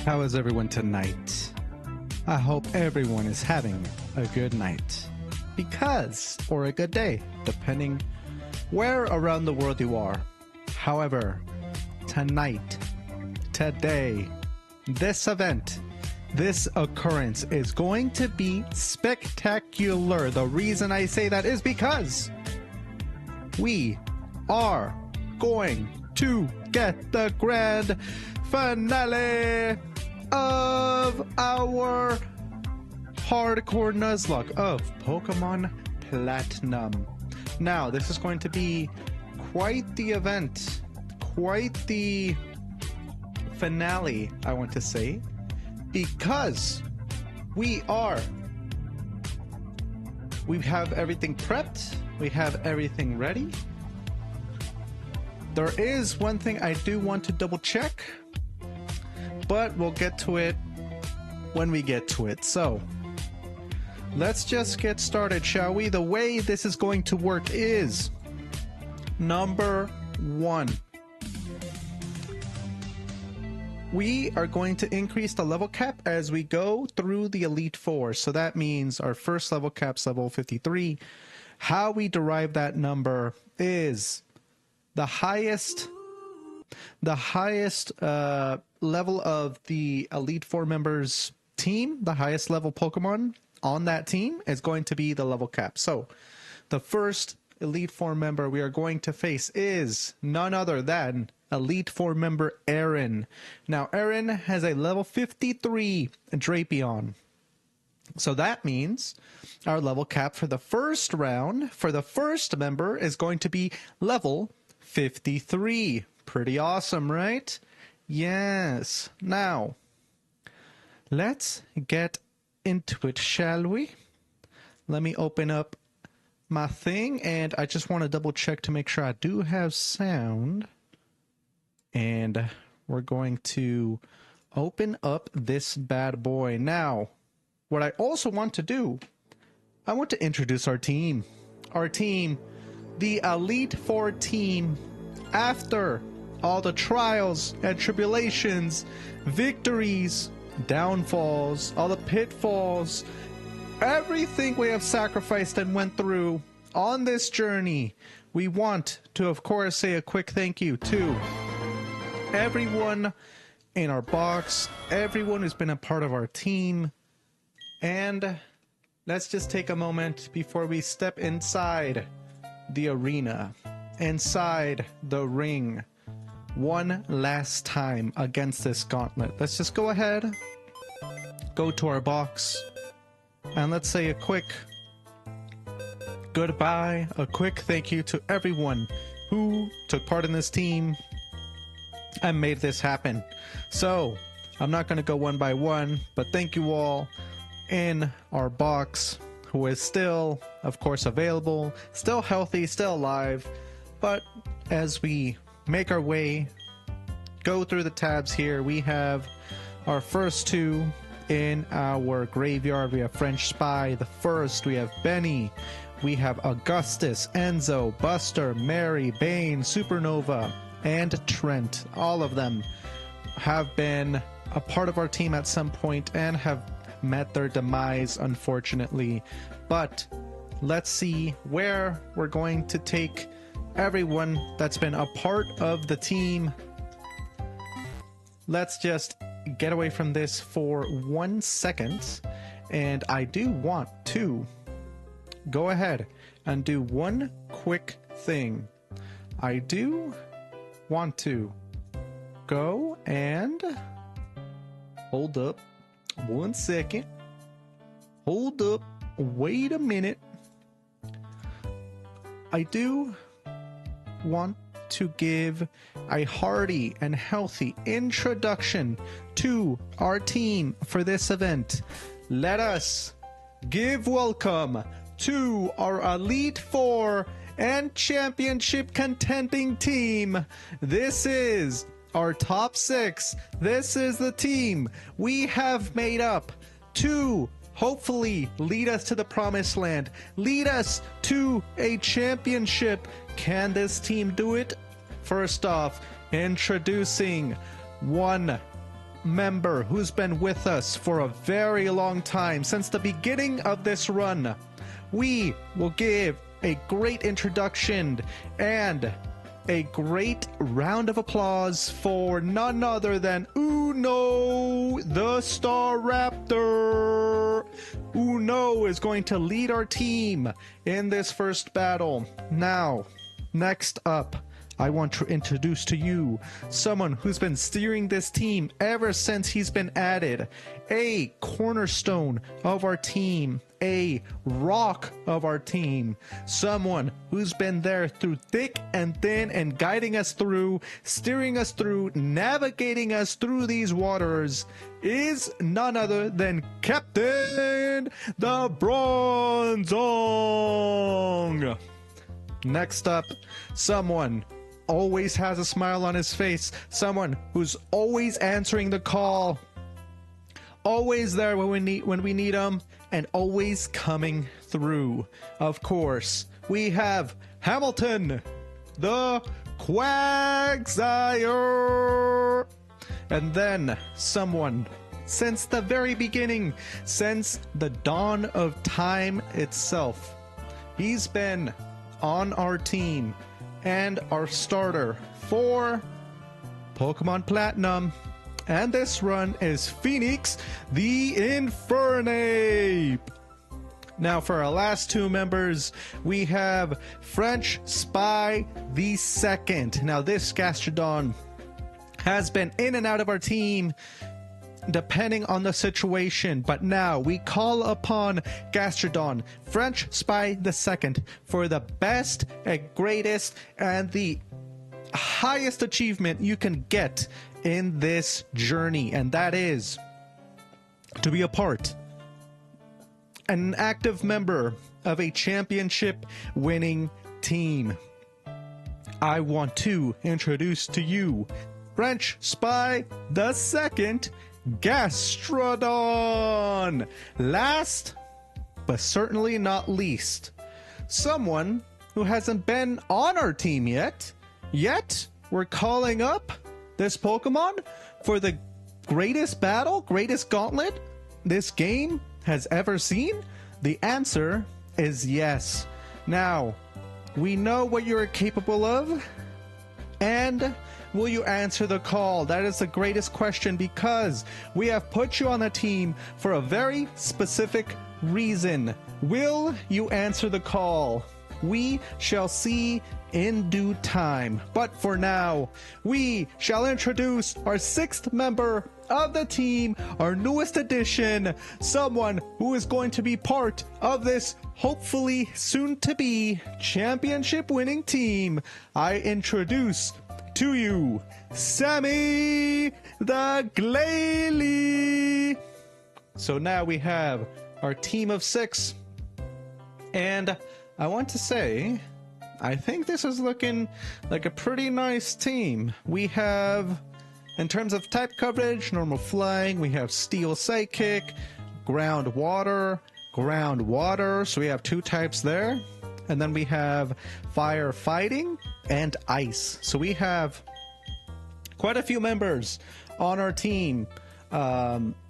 How is everyone tonight? I hope everyone is having a good night. Or a good day, depending where around the world you are. However, tonight, today, this event, this occurrence is going to be spectacular. The reason I say that is because we are going to get the grand finale of our hardcore Nuzlocke of Pokemon Platinum. Now, this is going to be quite the event, quite the finale, I want to say, because we have everything prepped, we have everything ready. There is one thing I do want to double check, but we'll get to it when we get to it. So let's just get started, shall we? The way this is going to work is number one. We are going to increase the level cap as we go through the Elite Four. So that means our first level cap's level 53. How we derive that number is the highest level of the Elite Four members team, the highest level Pokemon on that team is going to be the level cap. So the first Elite Four member we are going to face is none other than Elite Four member Aaron. Now Aaron has a level 53 Drapion. So that means our level cap for the first round for the first member is going to be level 53. Pretty awesome, right? Yes. Now, let's get into it, shall we? Let me open up my thing, and I just want to double check to make sure I do have sound. And we're going to open up this bad boy. Now, what I also want to do, I want to introduce our team. Our team, the Elite Four team, after all the trials and tribulations, victories, downfalls, all the pitfalls, everything we have sacrificed and went through on this journey, we want to, of course, say a quick thank you to everyone in our box, everyone who's been a part of our team. And let's just take a moment before we step inside the arena, inside the ring, one last time against this gauntlet. Let's just go ahead, go to our box, and let's say a quick goodbye, a quick thank you to everyone who took part in this team and made this happen. So I'm not going to go one by one, but thank you all in our box who is still, of course, available, still healthy, still alive. But as we make our way, go through the tabs here, we have our first two in our graveyard. We have French Spy, the first. We have Benny. We have Augustus, Enzo, Buster, Mary, Bane, Supernova, and Trent. All of them have been a part of our team at some point and have met their demise, unfortunately. But let's see where we're going to take everyone that's been a part of the team. Let's just get away from this for 1 second, and I do want to go ahead and do one quick thing. I do want to go and hold up 1 second. Hold up, wait a minute. I do want to give a hearty and healthy introduction to our team for this event. Let us give welcome to our Elite Four and Championship contending team. This is our top 6. This is the team we have made up to hopefully lead us to the promised land, lead us to a championship. Can this team do it? First off, introducing one member who's been with us for a very long time, since the beginning of this run. We will give a great introduction and a great round of applause for none other than Uno, the Star Raptor. Uno is going to lead our team in this first battle. Now, next up, I want to introduce to you someone who's been steering this team ever since he's been added. A cornerstone of our team, a rock of our team, someone who's been there through thick and thin and guiding us through, steering us through, navigating us through these waters, is none other than Captain the Bronzong. Next up, someone always has a smile on his face, someone who's always answering the call, always there when we need him, and always coming through. Of course, we have Hamilton, the Quagsire. And then someone, since the very beginning, since the dawn of time itself, he's been on our team and our starter for Pokemon Platinum. And this run is Phoenix the Infernape. Now for our last two members, we have French Spy the Second. Now this Gastrodon has been in and out of our team depending on the situation, but now we call upon Gastrodon, French Spy the Second, for the best and greatest and the highest achievement you can get in this journey, and that is to be a part, an active member of a championship winning team. I want to introduce to you French Spy the Second, Gastrodon. Last, but certainly not least, someone who hasn't been on our team yet we're calling up this Pokemon for the greatest battle, greatest gauntlet this game has ever seen. The answer is yes. Now, we know what you're capable of, and will you answer the call? That is the greatest question, because we have put you on the team for a very specific reason. Will you answer the call? We shall see in due time. But for now, we shall introduce our sixth member of the team, our newest addition, someone who is going to be part of this hopefully soon to be championship winning team. I introduce to you Sammy the Glalie. So now we have our team of 6, and I want to say, I think this is looking like a pretty nice team. We have, in terms of type coverage, normal flying, we have steel psychic, ground water, so we have 2 types there. And then we have fire fighting and ice. So we have quite a few members on our team.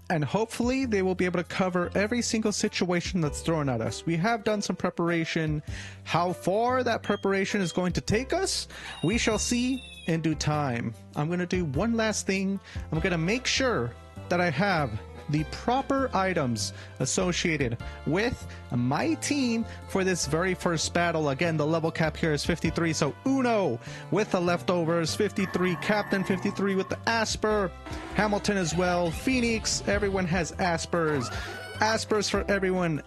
And hopefully they will be able to cover every single situation that's thrown at us. We have done some preparation. How far that preparation is going to take us, we shall see in due time. I'm going to do one last thing. I'm going to make sure that I have the proper items associated with my team for this very first battle. Again, the level cap here is 53, so Uno with the leftovers, 53, Captain 53 with the Asper, Hamilton as well, Phoenix, everyone has Aspers for everyone,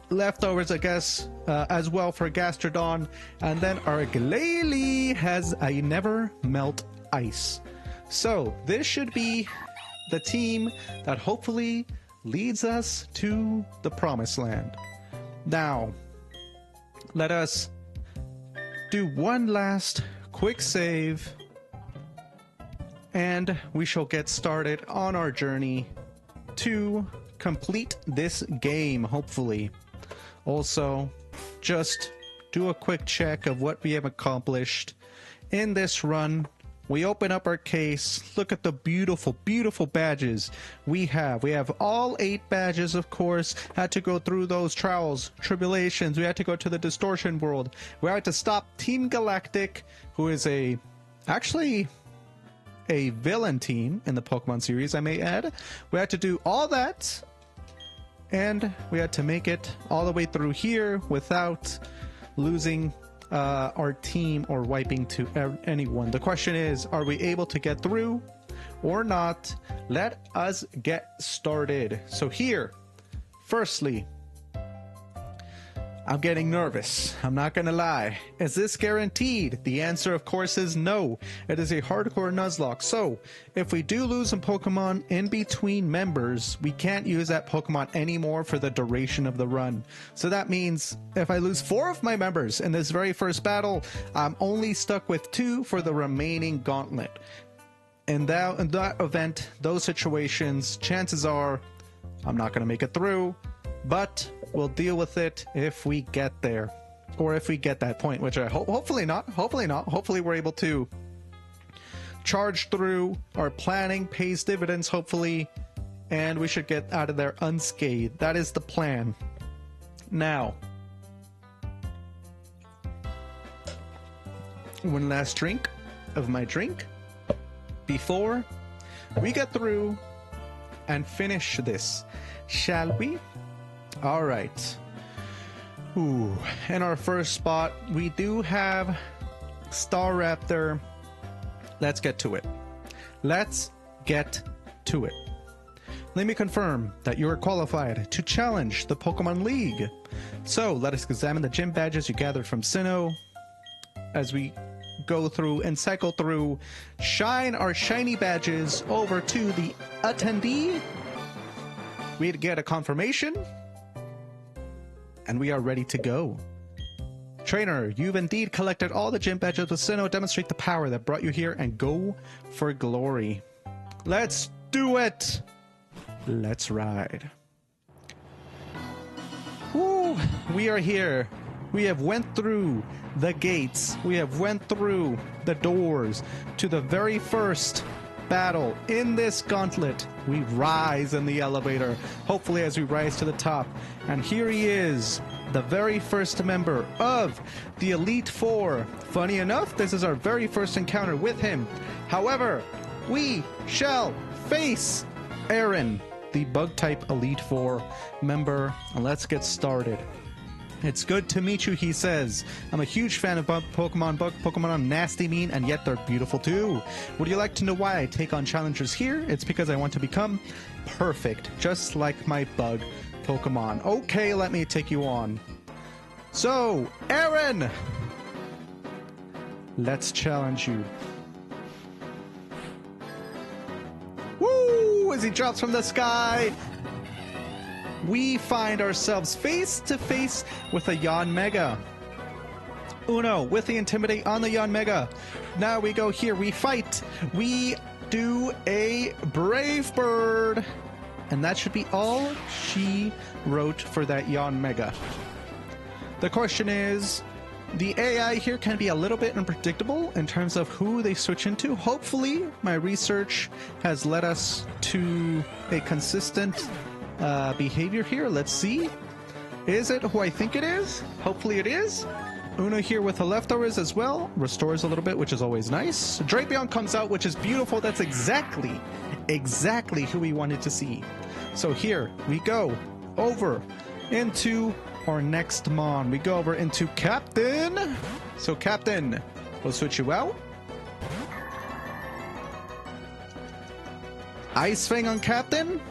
leftovers I guess as well for Gastrodon, and then our Glalie has a never melt ice. So this should be the team that hopefully leads us to the promised land. Now, let us do one last quick save, and we shall get started on our journey to complete this game, hopefully. Also, just do a quick check of what we have accomplished in this run We open up our case. Look at the beautiful, beautiful badges we have. We have all 8 badges, of course. Had to go through those trials, tribulations. We had to go to the distortion world. We had to stop Team Galactic, who is actually a villain team in the Pokemon series, I may add. We had to do all that, and we had to make it all the way through here without losing our team or wiping to anyone. The question is, are we able to get through or not? Let us get started. So here, firstly, I'm getting nervous. I'm not gonna lie. Is this guaranteed? The answer, of course, is no. It is a hardcore Nuzlocke. So, if we do lose a Pokemon in between members, we can't use that Pokemon anymore for the duration of the run. So that means if I lose 4 of my members in this very first battle, I'm only stuck with 2 for the remaining gauntlet. In that event, those situations, chances are I'm not gonna make it through, but we'll deal with it if we get there, or if we get that point, which I hopefully not. Hopefully we're able to charge through. Our planning pays dividends, hopefully, and we should get out of there unscathed. That is the plan. Now, one last drink of my drink before we get through and finish this, shall we? All right. Ooh, in our first spot, we do have Staraptor. Let's get to it. Let's get to it. Let me confirm that you are qualified to challenge the Pokemon League. So let us examine the gym badges you gathered from Sinnoh as we go through and cycle through. Shine our shiny badges over to the attendee. We get a confirmation, and we are ready to go. Trainer, you've indeed collected all the gym badges with Sinnoh. Demonstrate the power that brought you here and go for glory. Let's do it! Let's ride. Woo! We are here. We have went through the gates. We have went through the doors to the very first battle in this gauntlet. We rise in the elevator, hopefully as we rise to the top, and here he is, the very first member of the Elite Four. Funny enough, this is our very first encounter with him. However, we shall face Aaron, the bug type Elite Four member, and let's get started. It's good to meet you, he says. I'm a huge fan of Pokemon. Bug Pokemon are nasty, mean, and yet they're beautiful too. Would you like to know why I take on challengers here? It's because I want to become perfect, just like my bug Pokemon. Okay, let me take you on. So, Aaron! Let's challenge you. Woo! As he drops from the sky, we find ourselves face to face with a Yanmega. Uno with the Intimidate on the Yanmega. Now we go here, we fight. We do a Brave Bird. And that should be all she wrote for that Yanmega. The question is, the AI here can be a little bit unpredictable in terms of who they switch into. Hopefully, my research has led us to a consistent behavior here. Let's see. Is it who I think it is? Hopefully it is. Uno here with the leftovers as well. Restores a little bit, which is always nice. Drapion comes out, which is beautiful. That's exactly who we wanted to see. So here we go over into our next Mon. We go over into Captain. So Captain, we'll switch you out. Ice Fang on Captain.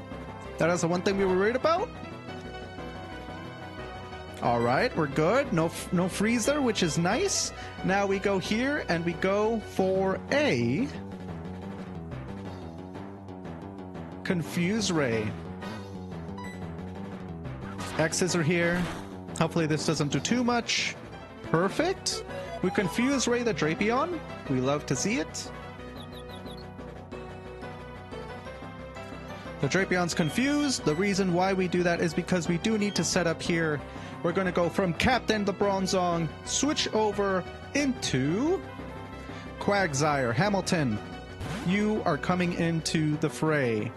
That is the one thing we were worried about. All right, we're good. No freeze there, which is nice. Now we go here and we go for a Confuse Ray. X's are here. Hopefully this doesn't do too much. Perfect. We Confuse Ray the Drapion. We love to see it. The Drapion's confused. The reason why we do that is because we do need to set up here. We're going to go from Captain the Bronzong, switch over into Quagsire, Hamilton, you are coming into the fray.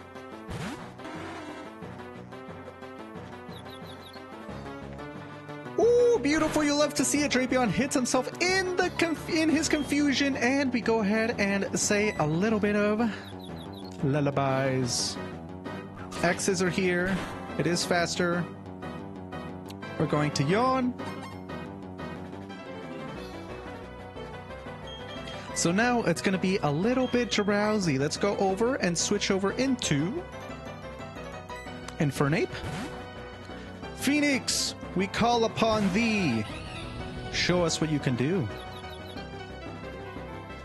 Ooh, beautiful. You love to see it. Drapion hits himself in his confusion, and we go ahead and say a little bit of lullabies. X's are here. It is faster. We're going to yawn. So now it's going to be a little bit drowsy. Let's go over and switch over into Infernape. Phoenix, we call upon thee. Show us what you can do.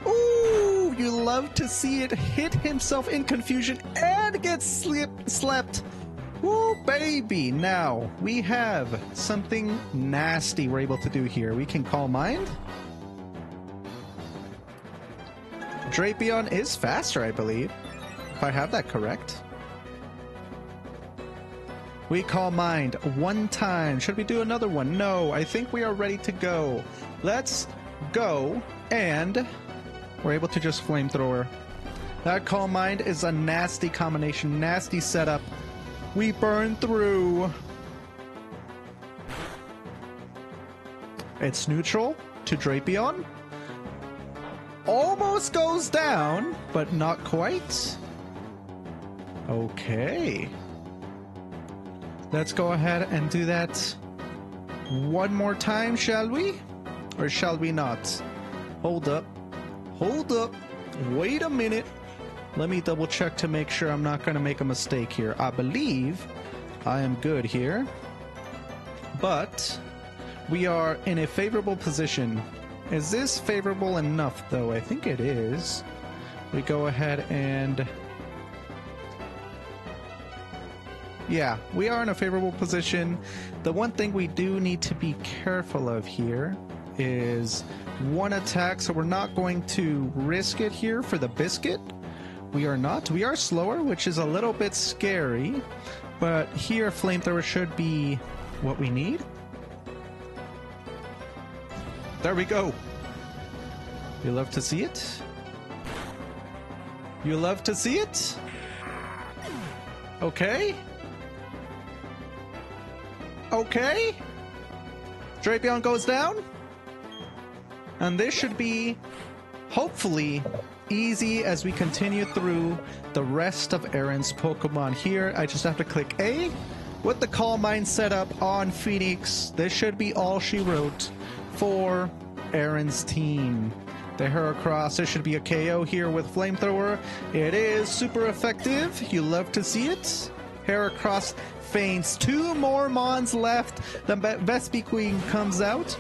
Ooh, you love to see it. Hit himself in confusion and get slept. Ooh, baby. Now, we have something nasty we're able to do here. We can Calm Mind. Drapion is faster, I believe, if I have that correct. We Calm Mind one time. Should we do another one? No, I think we are ready to go. Let's go, and we're able to just Flamethrower. That Calm Mind is a nasty combination, nasty setup. We burn through. It's neutral to Drapion. Almost goes down, but not quite. Okay. Let's go ahead and do that one more time, shall we? Or shall we not? Hold up. Hold up. Wait a minute. Let me double check to make sure I'm not going to make a mistake here. I believe I am good here. But we are in a favorable position. Is this favorable enough, though? I think it is. We go ahead and... yeah, we are in a favorable position. The one thing we do need to be careful of here is one attack, so we're not going to risk it here for the biscuit. We are not. We are slower, which is a little bit scary, but here Flamethrower should be what we need. There we go. You love to see it? You love to see it? Okay. Okay. Drapion goes down. And this should be, hopefully, easy as we continue through the rest of Aaron's Pokemon. Here, I just have to click A. With the Calm Mind setup on Phoenix, this should be all she wrote for Aaron's team. The Heracross, there should be a KO here with Flamethrower. It is super effective. You love to see it. Heracross faints. 2 more Mons left. The Vespiquen comes out.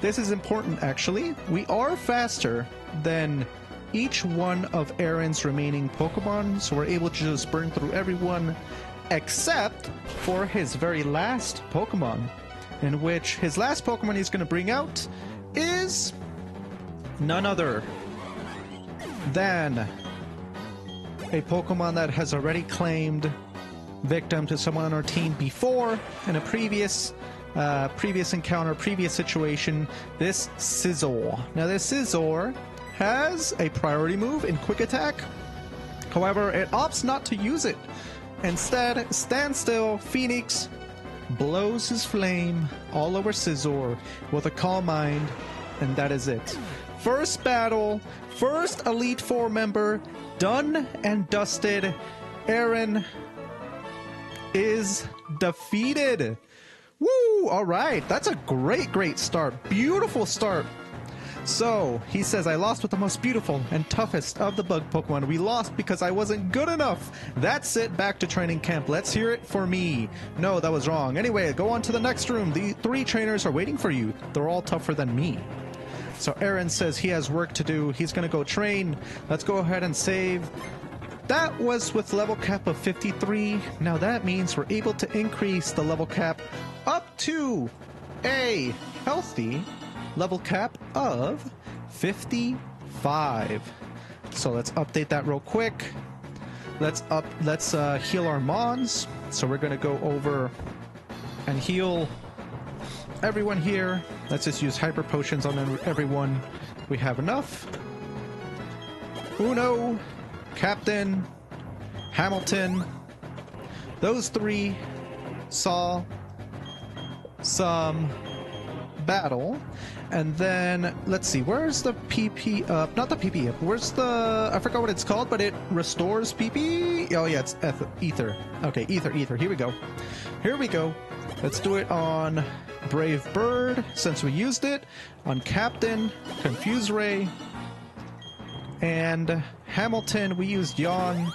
This is important, actually. We are faster than each one of Aaron's remaining Pokemon, so we're able to just burn through everyone except for his very last Pokemon, in which his last Pokemon he's going to bring out is none other than a Pokemon that has already claimed victim to someone on our team before in a previous encounter, previous situation. This Scizor. Now this Scizor has a priority move in Quick Attack. However, it opts not to use it. Instead, Standstill Phoenix blows his flame all over Scizor with a Calm Mind, and that is it. First battle, first Elite Four member, done and dusted. Aaron is defeated. Woo! All right, that's a great start. Beautiful start. So, he says, I lost with the most beautiful and toughest of the bug Pokemon. We lost because I wasn't good enough. That's it, back to training camp. Let's hear it for me. No, that was wrong. Anyway, go on to the next room. The 3 trainers are waiting for you. They're all tougher than me. So Aaron says he has work to do. He's going to go train. Let's go ahead and save. That was with level cap of 53. Now that means we're able to increase the level cap up to a healthy level cap of 55. So let's update that real quick. Let's heal our Mons. So we're gonna go over and heal everyone here. Let's just use hyper potions on everyone. We have enough. Uno, Captain, Hamilton. Those three saw some battle. And then, let's see, where's the PP up? Not the PP up. Where's the... I forgot what it's called, but it restores PP? Oh, yeah, it's Ether. Okay, Ether. Here we go. Here we go. Let's do it on Brave Bird, since we used it. On Captain, Confuse Ray. And Hamilton, we used Yawn.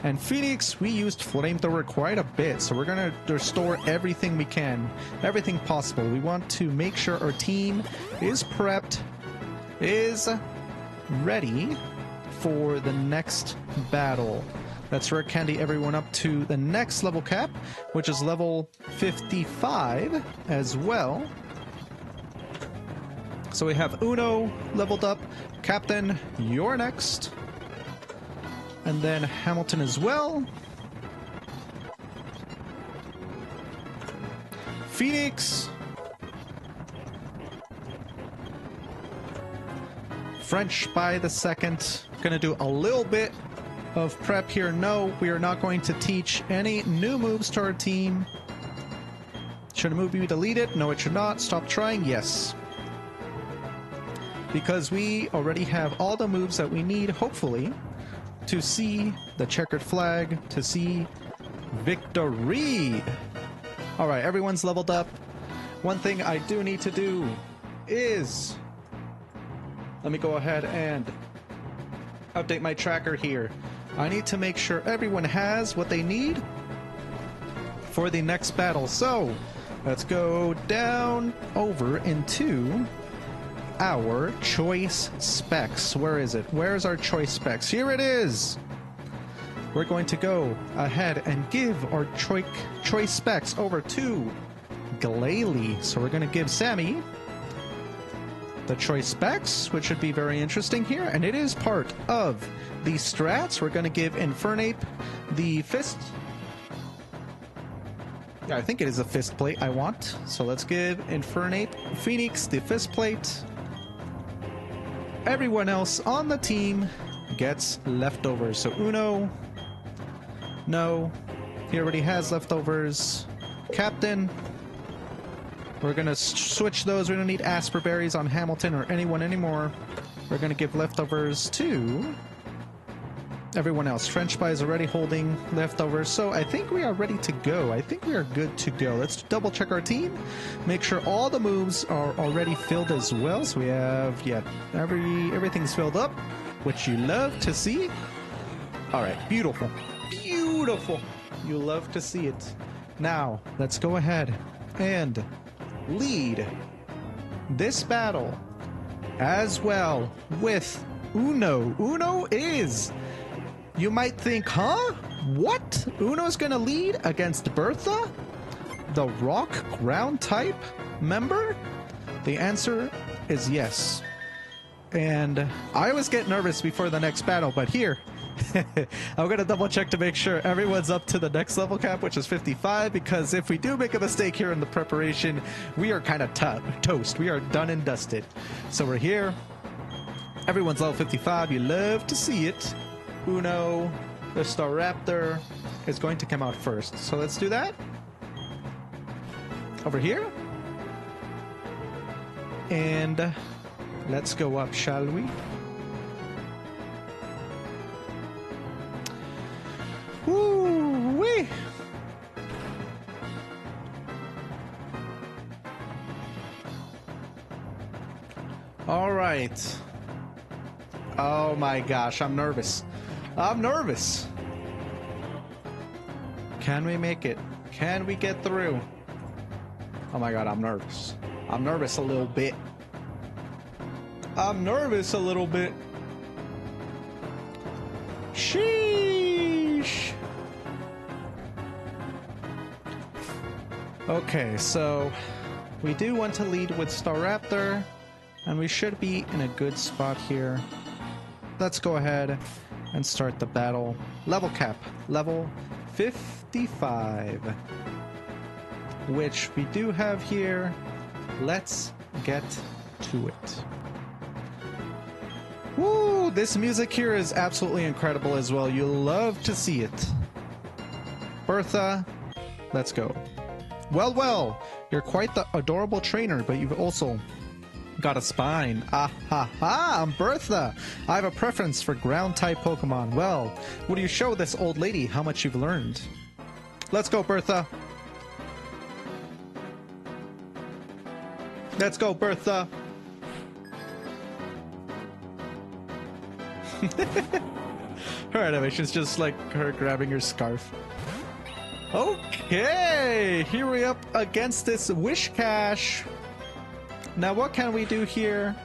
And Phoenix, we used Flamethrower quite a bit, so we're going to restore everything we can, everything possible. We want to make sure our team is prepped, is ready for the next battle. Let's rare candy everyone up to the next level cap, which is level 55 as well. So we have Uno leveled up. Captain, you're next. And then Hamilton as well. Phoenix. French by the second. Gonna do a little bit of prep here. No, we are not going to teach any new moves to our team. Should a move be deleted? No, it should not. Stop trying? Yes. Because we already have all the moves that we need, hopefully, to see the checkered flag, to see victory. All right, everyone's leveled up. One thing I do need to do is, let me go ahead and update my tracker here. I need to make sure everyone has what they need for the next battle. So let's go down over into our choice specs. Where is it? Where's our choice specs? Here it is. We're going to go ahead and give our choice specs over to Glalie. So we're going to give Sammy the choice specs, which should be very interesting here, and it is part of the strats. We're going to give Infernape the fist. Yeah, I think it is a fist plate I want. So let's give Infernape Phoenix the fist plate. Everyone else on the team gets leftovers. So Uno, no, he already has leftovers. Captain, we're gonna switch those. We don't need Asper Berries on Hamilton or anyone anymore. We're gonna give leftovers to everyone else. French Pie is already holding leftovers, so I think we are ready to go. I think we are good to go. Let's double check our team, make sure all the moves are already filled as well. So we have, yeah, everything's filled up, which you love to see. All right, beautiful, beautiful. You love to see it. Now let's go ahead and lead this battle as well with Uno. Uno is, you might think, huh? What? Uno's gonna lead against Bertha? The rock ground type member? The answer is yes. And I always get nervous before the next battle, but here, I'm gonna double check to make sure everyone's up to the next level cap, which is 55, because if we do make a mistake here in the preparation, we are kind of toast. We are done and dusted. So we're here. Everyone's level 55. You love to see it. Uno, the Staraptor, is going to come out first. So let's do that. Over here. And let's go up, shall we? Woo-wee! All right. Oh my gosh, I'm nervous. I'm nervous. Can we make it? Can we get through? Oh my god, I'm nervous. I'm nervous a little bit. I'm nervous a little bit. Sheesh. Okay, so we do want to lead with Staraptor, and we should be in a good spot here. Let's go ahead and start the battle. Level cap, level 55, which we do have here. Let's get to it. Woo! Oh, this music here is absolutely incredible as well. You'll love to see it. Bertha, let's go. Well, well, you're quite the adorable trainer, but you've also got a spine. Ah ha ha, I'm Bertha. I have a preference for ground-type Pokemon. Well, will you show this old lady how much you've learned? Let's go, Bertha. Let's go, Bertha. Her animation's just like her grabbing her scarf. Okay, here we up against this Whiscash. Now what can we do here?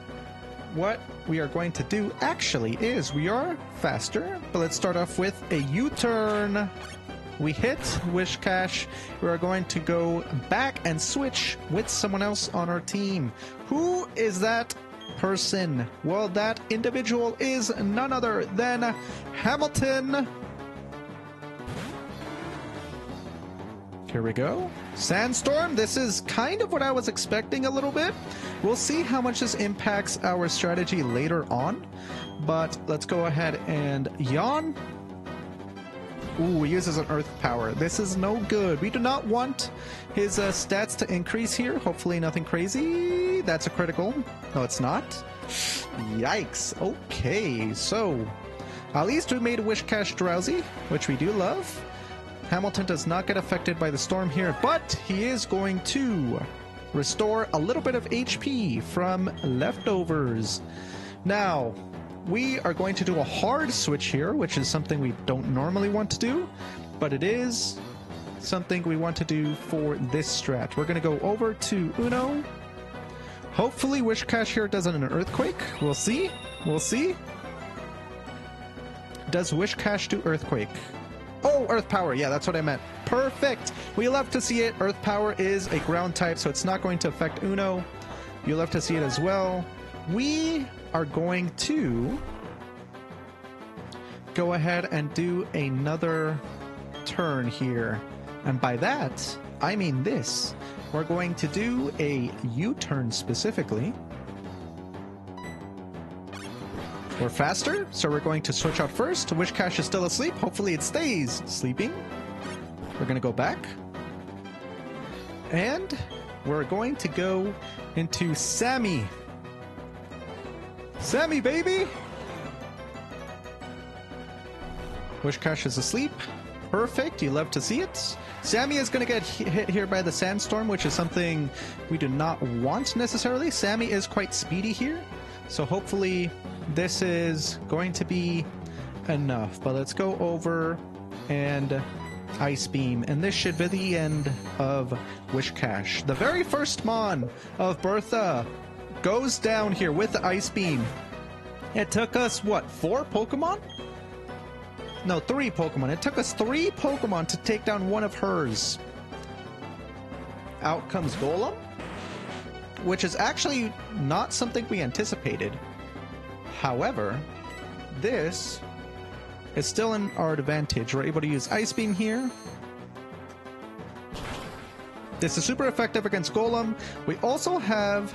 What we are going to do actually is we are faster, but let's start off with a U-turn. We hit Whiscash. We are going to go back and switch with someone else on our team. Who is that person? Well, that individual is none other than Hamilton. Here we go. Sandstorm. This is kind of what I was expecting a little bit. We'll see how much this impacts our strategy later on. But let's go ahead and yawn. Ooh, he uses an earth power. This is no good. We do not want his stats to increase here. Hopefully nothing crazy. That's a critical. No, it's not. Yikes. Okay, so at least we made Whiscash drowsy, which we do love. Hamilton does not get affected by the storm here, but he is going to restore a little bit of HP from leftovers. Now, we are going to do a hard switch here, which is something we don't normally want to do, but it is something we want to do for this strat. We're going to go over to Uno. Hopefully Whiscash here does an earthquake. We'll see. We'll see. Does Whiscash do earthquake? Oh, earth power. Yeah, that's what I meant. Perfect. We love to see it. Earth power is a ground type, so it's not going to affect Uno. You love to see it as well. We are going to go ahead and do another turn here. And by that, I mean this. We're going to do a U-turn specifically. We're faster, so we're going to switch out first. Whiscash is still asleep. Hopefully it stays sleeping. We're going to go back. And we're going to go into Sammy. Sammy, baby! Whiscash is asleep. Perfect. You love to see it. Sammy is going to get hit here by the sandstorm, which is something we do not want necessarily. Sammy is quite speedy here, so hopefully this is going to be enough. But let's go over and Ice Beam, and this should be the end of Whiscash. The very first Mon of Bertha goes down here with the Ice Beam. It took us, what, 4 Pokemon? No, 3 Pokemon. It took us 3 Pokemon to take down one of hers. Out comes Golem, which is actually not something we anticipated. However, this is still in our advantage. We're able to use Ice Beam here. This is super effective against Golem. We also have...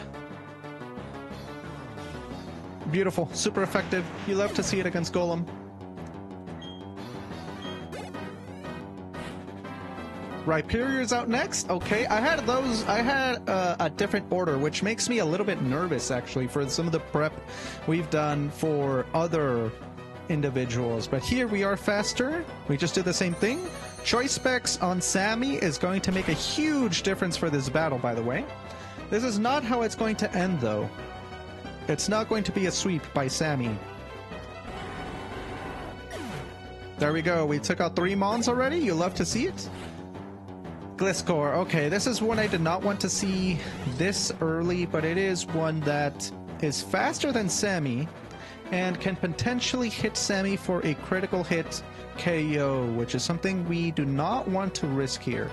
Beautiful, super effective. You love to see it against Golem. Rhyperior's out next. Okay, I had a different order, which makes me a little bit nervous actually for some of the prep we've done for other individuals. But here we are faster. We just did the same thing. Choice specs on Sammy is going to make a huge difference for this battle, by the way. This is not how it's going to end, though. It's not going to be a sweep by Sammy. There we go. We took out 3 Mons already. You love to see it. Gliscor. Okay, this is one I did not want to see this early, but it is one that is faster than Sammy and can potentially hit Sammy for a critical hit KO, which is something we do not want to risk here.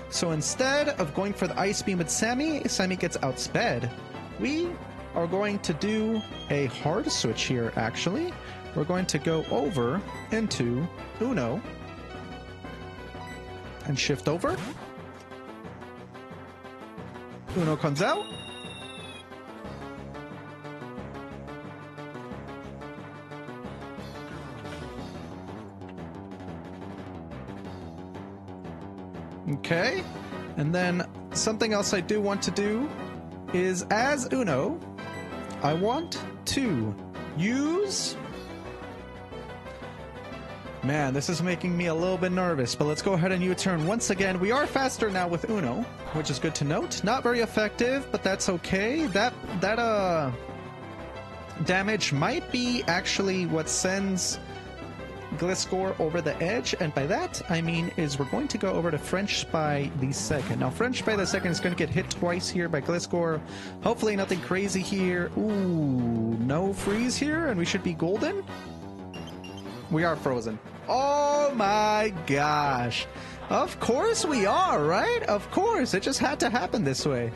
So instead of going for the Ice Beam with Sammy, Sammy gets outsped. We are going to do a hard switch here, actually. We're going to go over into Uno and shift over. Uno comes out. Okay. And then something else I do want to do is, as Uno, I want to use... Man, this is making me a little bit nervous, but let's go ahead and U-turn once again. We are faster now with Uno, which is good to note. Not very effective, but that's okay. That damage might be actually what sends Gliscor over the edge, and by that I mean is we're going to go over to French Spy the Second. Now French Spy the Second is going to get hit twice here by Gliscor. Hopefully nothing crazy here. Ooh, no freeze here, and we should be golden. We are frozen. Oh my gosh. Of course we are, right? Of course. It just had to happen this way.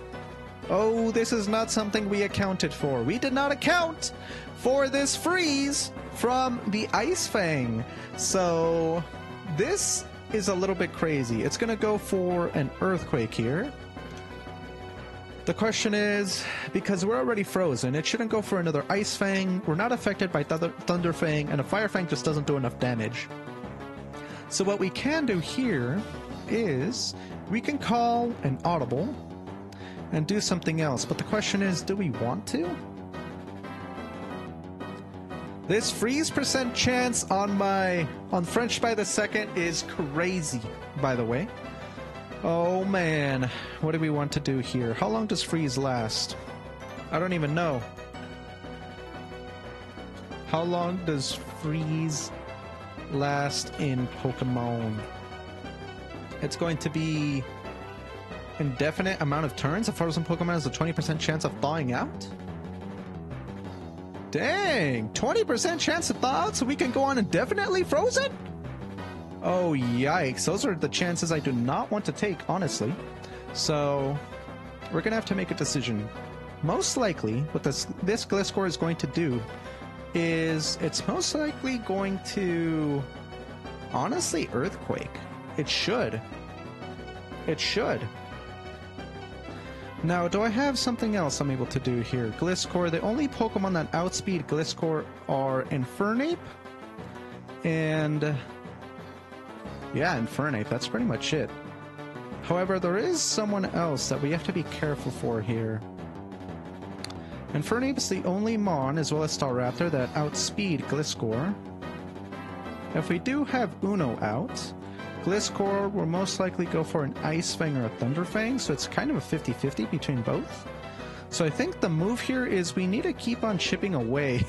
Oh, this is not something we accounted for. We did not account for this freeze from the Ice Fang. So this is a little bit crazy. It's going to go for an Earthquake here. The question is, because we're already frozen, it shouldn't go for another Ice Fang. We're not affected by Thunder Fang, and a Fire Fang just doesn't do enough damage. So what we can do here is we can call an Audible and do something else. But the question is, do we want to? This freeze percent chance on French Spy the Second is crazy, by the way. Oh man, what do we want to do here? How long does freeze last? I don't even know. How long does freeze last in Pokemon? It's going to be indefinite amount of turns. A frozen Pokemon has a 20% chance of thawing out. Dang, 20% chance to thaw out so we can go on indefinitely frozen? Oh, yikes. Those are the chances I do not want to take, honestly. So, we're going to have to make a decision. Most likely, what this Gliscor is going to do is it's most likely going to, honestly, Earthquake. It should. It should. Now, do I have something else I'm able to do here? Gliscor, the only Pokemon that outspeed Gliscor are Infernape and... yeah, Infernape, that's pretty much it. However, there is someone else that we have to be careful for here. Infernape's the only Mon, as well as Staraptor, that outspeed Gliscor. If we do have Uno out, Gliscor will most likely go for an Ice Fang or a Thunder Fang, so it's kind of a 50-50 between both. So I think the move here is we need to keep on chipping away,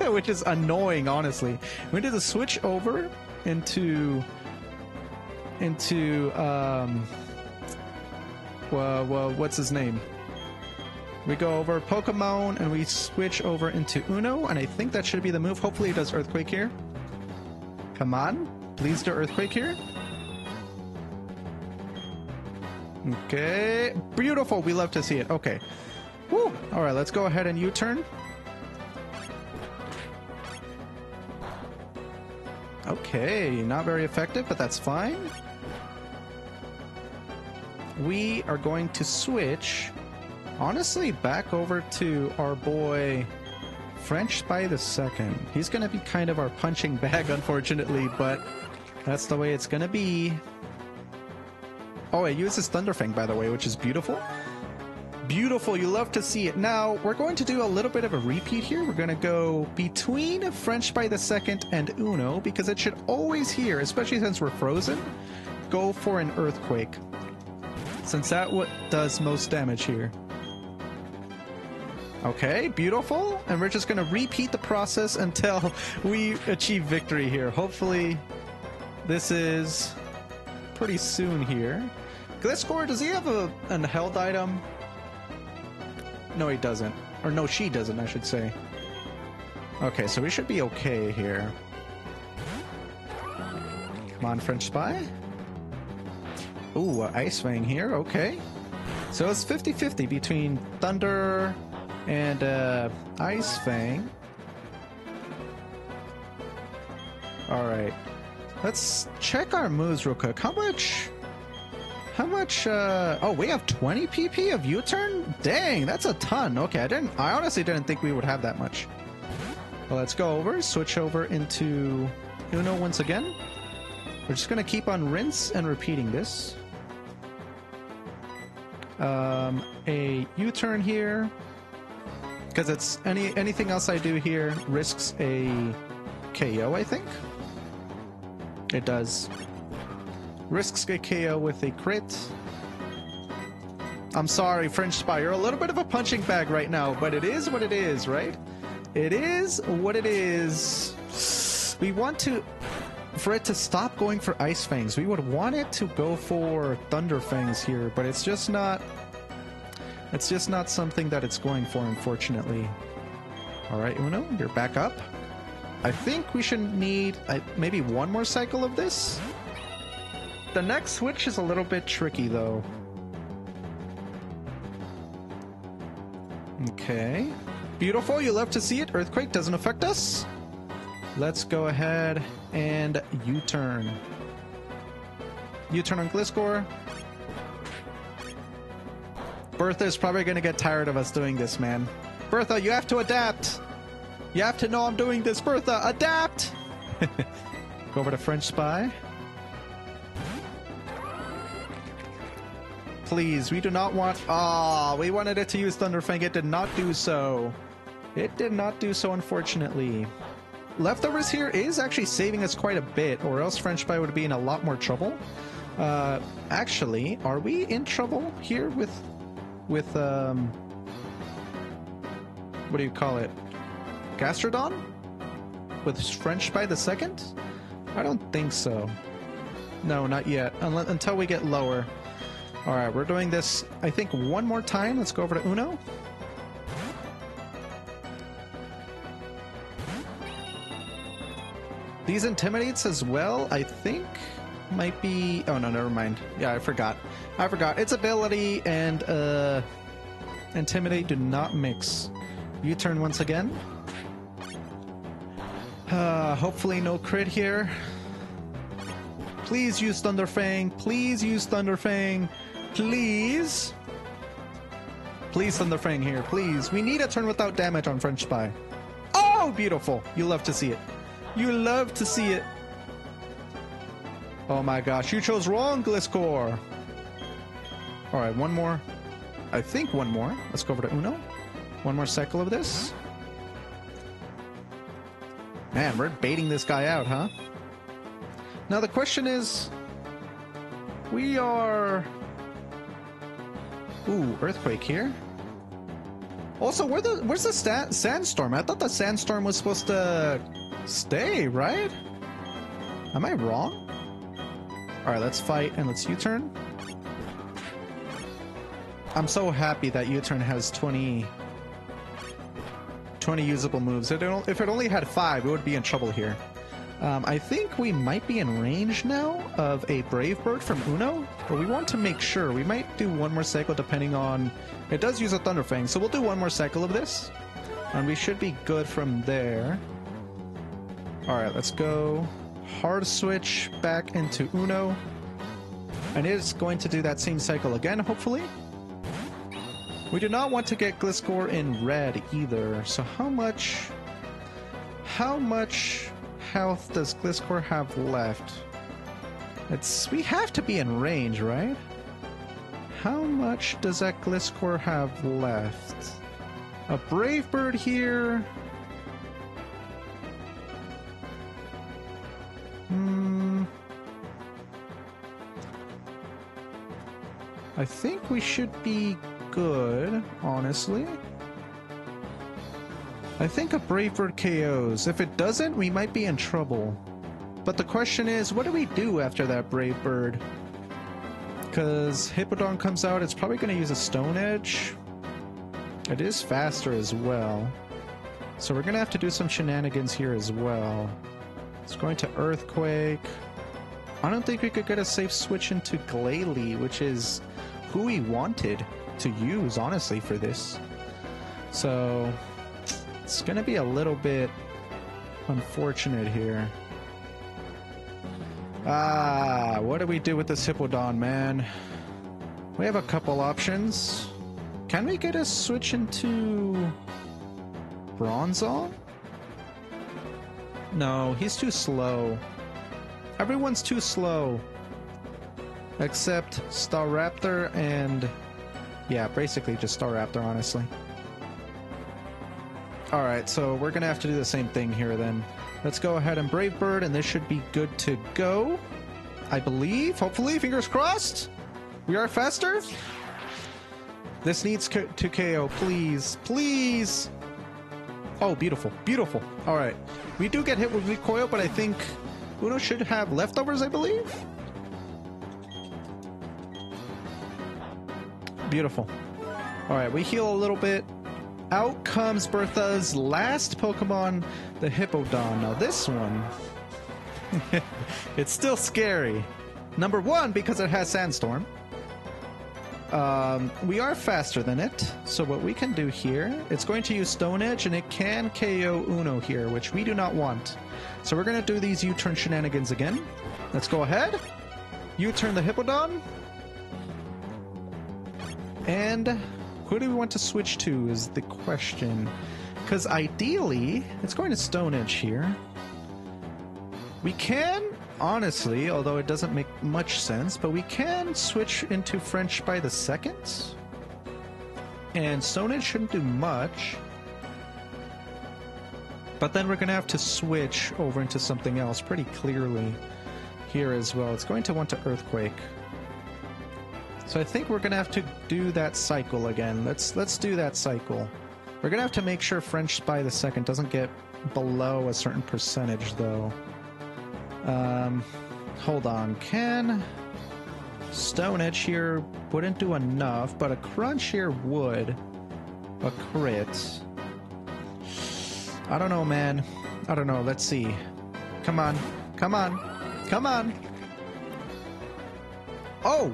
which is annoying, honestly. We need to switch over into what's his name? We go over Pokemon and we switch over into Uno, and I think that should be the move. Hopefully it does Earthquake here. Come on, please do Earthquake here. Okay, beautiful. We love to see it. Okay. Woo. All right, let's go ahead and U-turn. Okay, not very effective, but that's fine. We are going to switch, honestly, back over to our boy French Spy the Second. He's going to be kind of our punching bag, unfortunately, but that's the way it's going to be. Oh, it uses Thunderfang, by the way, which is beautiful. Beautiful, you love to see it. Now, we're going to do a little bit of a repeat here. We're going to go between French Spy the Second and Uno, because it should always here, especially since we're frozen, go for an Earthquake, since that what does most damage here. Okay, beautiful. And we're just going to repeat the process until we achieve victory here. Hopefully, this is pretty soon here. Gliscor, does he have an held item? No, he doesn't. Or no, she doesn't, I should say. Okay, so we should be okay here. Come on, French Spy. Ooh, Ice Fang here, okay. So it's 50-50 between Thunder and Ice Fang. Alright. Let's check our moves real quick. How much... oh, we have 20 PP of U-turn? Dang, that's a ton. Okay, I honestly didn't think we would have that much. Well, let's go over, switch over into Uno once again. We're just gonna keep on rinse and repeating this. A U-turn here, because it's anything else I do here risks a KO, I think. It does. Risks a KO with a crit. I'm sorry, French Spy, you're a little bit of a punching bag right now, but it is what it is, right? It is what it is. We want for it to stop going for Ice Fangs. We would want it to go for Thunder Fangs here, but it's just not something that it's going for, unfortunately. Alright, Uno, you're back up. I think we should need maybe one more cycle of this. The next switch is a little bit tricky, though. Okay. Beautiful, you love to see it. Earthquake doesn't affect us. Let's go ahead and U-turn. U-turn on Gliscor. Bertha is probably going to get tired of us doing this, man. Bertha, you have to adapt. You have to know I'm doing this. Bertha, adapt! Go over to French Spy. Please, we do not want... Ah, we wanted it to use Thunderfang. It did not do so. It did not do so, unfortunately. Leftovers here is actually saving us quite a bit, or else French Spy would be in a lot more trouble. Actually, are we in trouble here with what do you call it? Gastrodon? With French Spy the second? I don't think so. No, not yet. Until we get lower. Alright, we're doing this, I think, one more time. Let's go over to Uno. These Intimidates as well, I think, might be... Oh, no, never mind. Yeah, I forgot. Its ability and Intimidate do not mix. U-turn once again. Hopefully no crit here. Please use Thunderfang. Please use Thunderfang. Please. Please Thunderfang here. Please. We need a turn without damage on French Spy. Oh, beautiful. You love to see it. You love to see it. Oh my gosh. You chose wrong, Gliscor. Alright, one more. I think one more. Let's go over to Uno. One more cycle of this. Man, we're baiting this guy out, huh? Now the question is... We are... Ooh, Earthquake here. Also, where's the Sandstorm? I thought the Sandstorm was supposed to stay, right? Am I wrong? Alright, let's fight and let's U-turn. I'm so happy that U-turn has 20 usable moves. If it only had 5, it would be in trouble here. I think we might be in range now of a Brave Bird from Uno, but we want to make sure. We might do one more cycle depending on... It does use a Thunderfang, so we'll do one more cycle of this. And we should be good from there. Alright, let's go. Hard switch back into Uno. And it is going to do that same cycle again, hopefully. We do not want to get Gliscor in red either, so how much health does Gliscor have left? We have to be in range, right? How much does that Gliscor have left? A Brave Bird here. I think we should be good, honestly. I think a Brave Bird KOs. If it doesn't, we might be in trouble. But the question is, what do we do after that Brave Bird? Because Hippowdon comes out, it's probably going to use a Stone Edge. It is faster as well. So we're going to have to do some shenanigans here as well. It's going to Earthquake. I don't think we could get a safe switch into Glalie, which is who we wanted to use, honestly, for this. So it's gonna be a little bit unfortunate here. What do we do with this Hippowdon, man? We have a couple options. Can we get a switch into Bronzong? No, he's too slow. Everyone's too slow. Except Staraptor and Yeah, basically just Staraptor, honestly. Alright, so we're gonna have to do the same thing here then. Let's go ahead and Brave Bird, and this should be good to go. I believe, hopefully, fingers crossed. We are faster. This needs to KO, please, please. Oh, beautiful, beautiful. Alright, we do get hit with recoil, but I think Uno should have leftovers, I believe. Beautiful. Alright, we heal a little bit. Out comes Bertha's last Pokemon, the Hippowdon. Now this one, it's still scary. Number one, because it has Sandstorm. We are faster than it, so what we can do here, it's going to use Stone Edge, and it can KO Uno here, which we do not want. So we're going to do these U-turn shenanigans again. Let's go ahead. U-turn the Hippowdon. And who do we want to switch to is the question. Because ideally, it's going to Stone Edge here. We can, honestly, although it doesn't make much sense, but we can switch into French by the second. And Stone Edge shouldn't do much. But then we're going to have to switch over into something else pretty clearly here as well. It's going to want to Earthquake. So I think we're going to have to do that cycle again. Let's do that cycle. We're going to have to make sure French Spy the second doesn't get below a certain percentage, though. Hold on. Can Stone Edge here wouldn't do enough, but a Crunch here would. A crit. I don't know, man. I don't know. Let's see. Come on. Come on. Come on. Oh!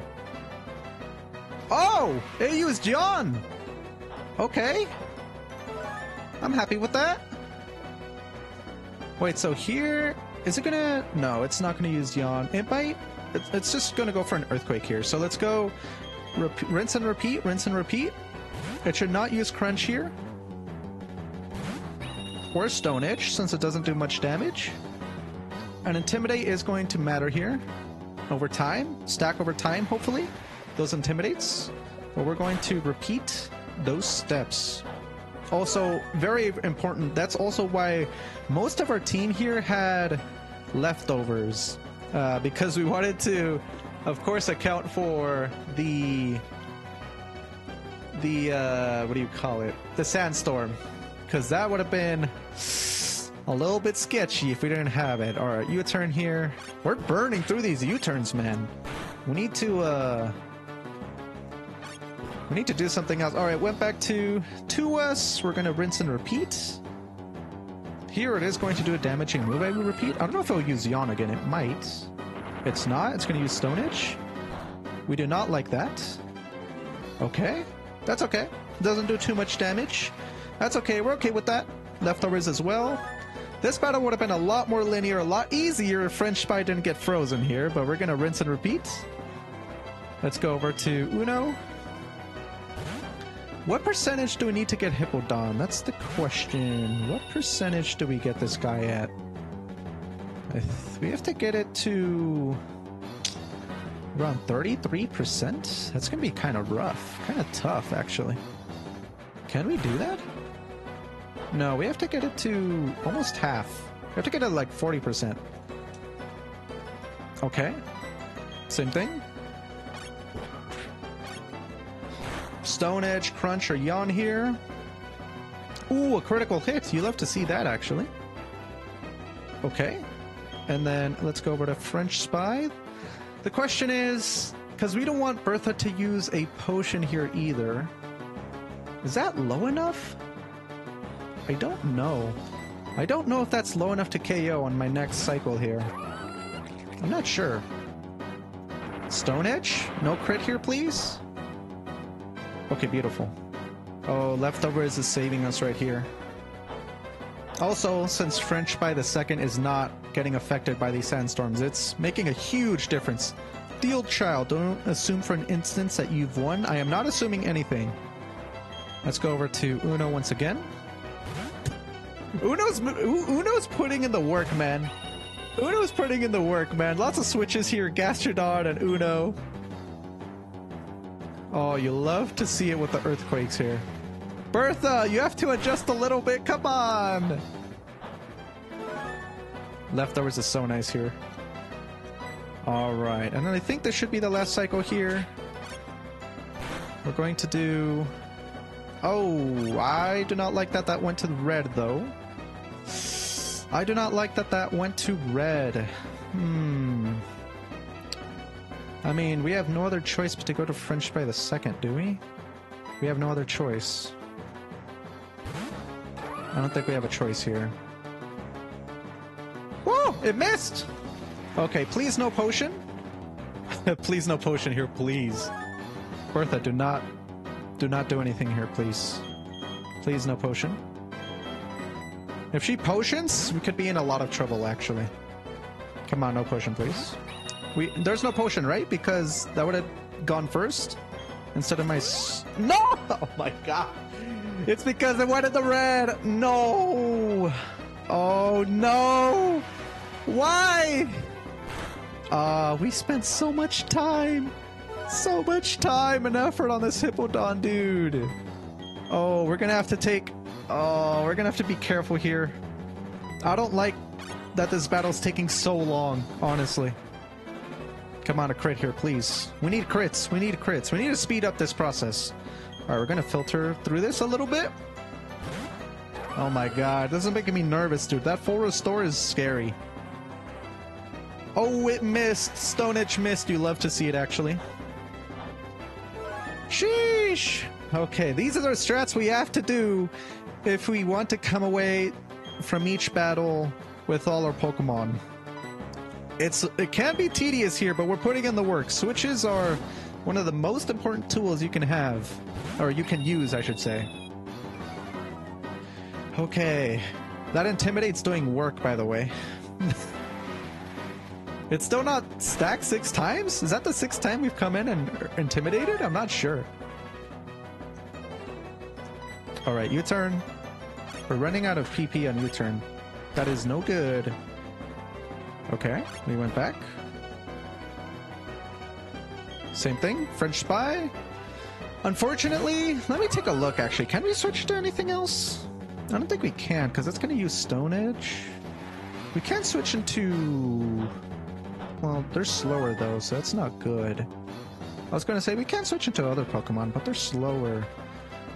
Oh! It used Yawn! Okay. I'm happy with that. Wait, so here... Is it gonna... No, it's not gonna use Yawn. It might... It's just gonna go for an Earthquake here. So let's go... rinse and repeat, rinse and repeat. It should not use Crunch here. Or Stone Edge, since it doesn't do much damage. And Intimidate is going to matter here. Over time. Stack over time, hopefully. Those Intimidates. But we're going to repeat those steps. Also, very important, that's also why most of our team here had leftovers. Because we wanted to, of course, account for the what do you call it? The Sandstorm. Because that would have been a little bit sketchy if we didn't have it. Alright, U-turn here. We're burning through these U-turns, man. We need to do something else. Alright, went back to us. We're going to rinse and repeat. Here it is going to do a damaging move. I will repeat. I don't know if it'll use Yawn again. It might. It's not. It's going to use Stone Edge. We do not like that. Okay. That's okay. Doesn't do too much damage. That's okay. We're okay with that. Leftovers as well. This battle would have been a lot more linear, a lot easier if French Spy didn't get frozen here, but we're going to rinse and repeat. Let's go over to Uno. What percentage do we need to get Hippowdon? That's the question. What percentage do we get this guy at? We have to get it to around 33%? That's going to be kind of rough. Kind of tough, actually. Can we do that? No, we have to get it to almost half. We have to get it like 40%. Okay. Same thing. Stone Edge, Crunch, or Yawn here. Ooh, a critical hit. You love to see that, actually. Okay. And then let's go over to French Spy. The question is, because we don't want Bertha to use a potion here either. Is that low enough? I don't know. I don't know if that's low enough to KO on my next cycle here. I'm not sure. Stone Edge? No crit here, please? Okay, beautiful. Oh, Leftovers is saving us right here. Also, since French Spy the second is not getting affected by these sandstorms, it's making a huge difference. Deal Child, don't assume for an instance that you've won. I am not assuming anything. Let's go over to Uno once again. Uno's putting in the work, man. Uno's putting in the work, man. Lots of switches here. Gastrodon and Uno. Oh, you love to see it with the earthquakes here. Bertha, you have to adjust a little bit. Come on. Leftovers is so nice here. All right, and then I think this should be the last cycle here. We're going to do... Oh, I do not like that that went to red, though. I do not like that that went to red. I mean, we have no other choice but to go to French by the second, do we? We have no other choice. I don't think we have a choice here. Whoa! It missed! Okay, please no potion. Please no potion here, please. Bertha, do not do anything here, please. Please no potion. If she potions, we could be in a lot of trouble, actually. Come on, no potion, please. There's no potion, right? Because that would have gone first instead of my... No! Oh my god. It's because it went in the red. No! Oh no! Why? We spent so much time. So much time and effort on this Hippodon, dude. Oh, we're gonna have to take... Oh, we're gonna have to be careful here. I don't like that this battle's taking so long, honestly. Come on, a crit here, please. We need crits. We need crits. We need to speed up this process. Alright, we're gonna filter through this a little bit. Oh my god, this is making me nervous, dude. That full restore is scary. Oh, it missed. Stone Edge missed. You love to see it, actually. Sheesh! Okay, these are the strats we have to do if we want to come away from each battle with all our Pokemon. It can be tedious here, but we're putting in the work. Switches are one of the most important tools you can have. Or you can use, I should say. Okay. That Intimidate's doing work, by the way. It's still not stacked 6 times? Is that the 6th time we've come in and intimidated? I'm not sure. Alright, U-turn. We're running out of PP on U-turn. That is no good. Okay, we went back. Same thing, French Spy. Unfortunately, let me take a look actually. Can we switch to anything else? I don't think we can, because it's going to use Stone Edge. We can't switch into... Well, they're slower though, so that's not good. I was going to say, we can't switch into other Pokemon, but they're slower.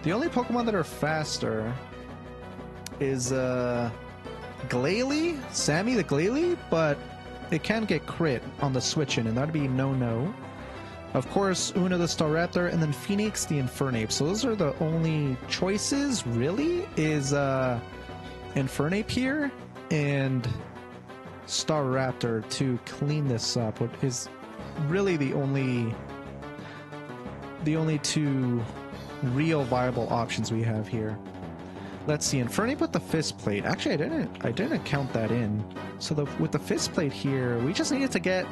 The only Pokemon that are faster is Glalie, Sammy the Glalie, but it can get crit on the switch-in, and that'd be no-no. Of course, Una the Staraptor, and then Phoenix the Infernape. So those are the only choices, really, is Infernape here, and Staraptor to clean this up, which is really the only 2 real viable options we have here. Let's see, Infernape with the Fist Plate. Actually, I didn't count that in. So with the Fist Plate here, we just needed to get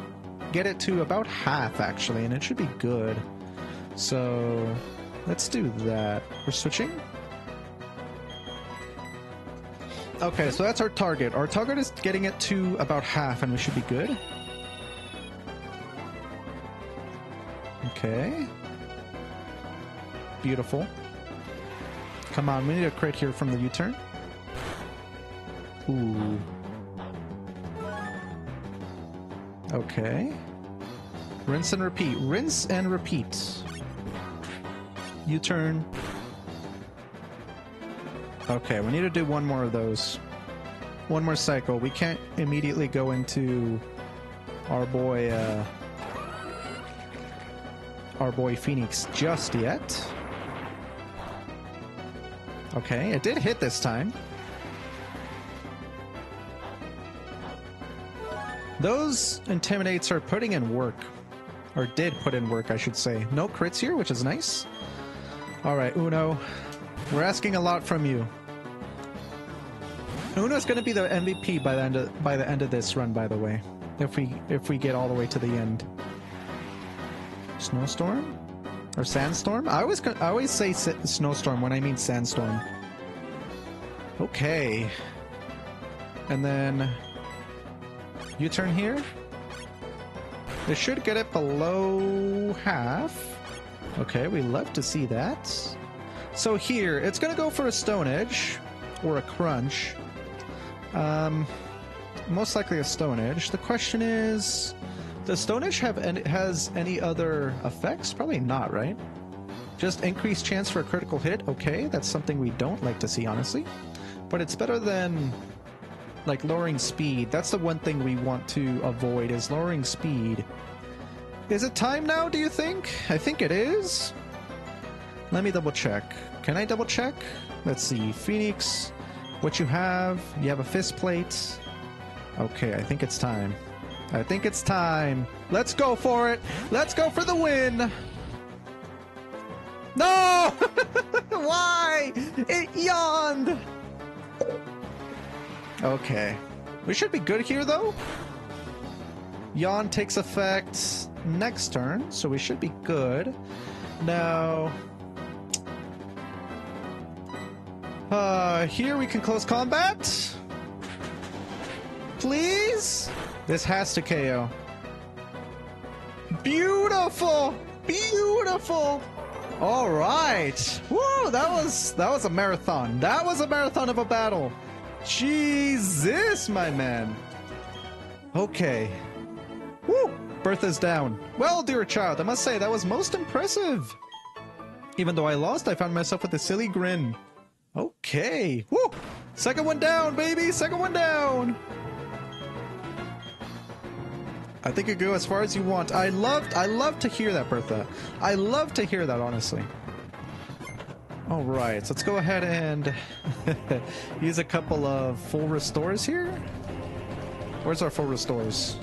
it to about half, actually, and it should be good. So let's do that. We're switching. Okay, so that's our target. Our target is getting it to about half, and we should be good. Okay. Beautiful. Come on, we need a crit here from the U-turn. Ooh. Okay. Rinse and repeat. Rinse and repeat. U-turn. Okay, we need to do one more of those. One more cycle. We can't immediately go into our boy Phoenix just yet. Okay, it did hit this time. Those Intimidates are putting in work. Or did put in work, I should say. No crits here, which is nice. Alright, Uno. We're asking a lot from you. Uno's gonna be the MVP by the end of this run, by the way. If we get all the way to the end. Snowstorm? Or Sandstorm? I always say Snowstorm when I mean Sandstorm. Okay. And then... U-turn here. It should get it below half. Okay, we love to see that. So here, it's gonna go for a Stone Edge or a Crunch. Most likely a Stone Edge. The question is, does Stone Edge has any other effects? Probably not, right? Just increased chance for a critical hit. Okay, that's something we don't like to see, honestly. But it's better than like lowering speed. That's the one thing we want to avoid, is lowering speed. Is it time now, do you think? I think it is. Let me double check. Can I double check? Let's see. Phoenix, what you have a fist plate. Okay, I think it's time. I think it's time. Let's go for it. Let's go for the win. No! Why? It yawned. Okay. We should be good here, though. Yawn takes effect next turn, so we should be good. Now... here we can close combat. Please? This has to KO. Beautiful! Beautiful! All right. Woo, that was a marathon. That was a marathon of a battle. Jesus, my man. Okay. Woo! Bertha's down. Well, dear child, I must say that was most impressive. Even though I lost, I found myself with a silly grin. Okay. Woo! Second one down, baby. Second one down. I think you go as far as you want. I love to hear that, Bertha. I love to hear that, honestly. All right, so let's go ahead and use a couple of full restores here. Where's our full restores?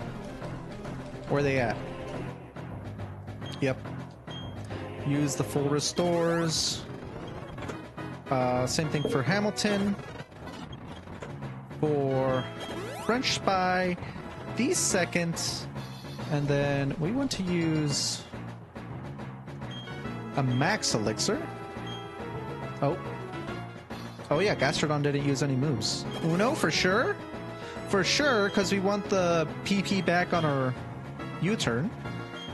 Where are they at? Yep. Use the full restores. Same thing for Hamilton. For French Spy, the second. And then we want to use a Max Elixir. Oh yeah, Gastrodon didn't use any moves. Uno, for sure? For sure, because we want the PP back on our U-turn.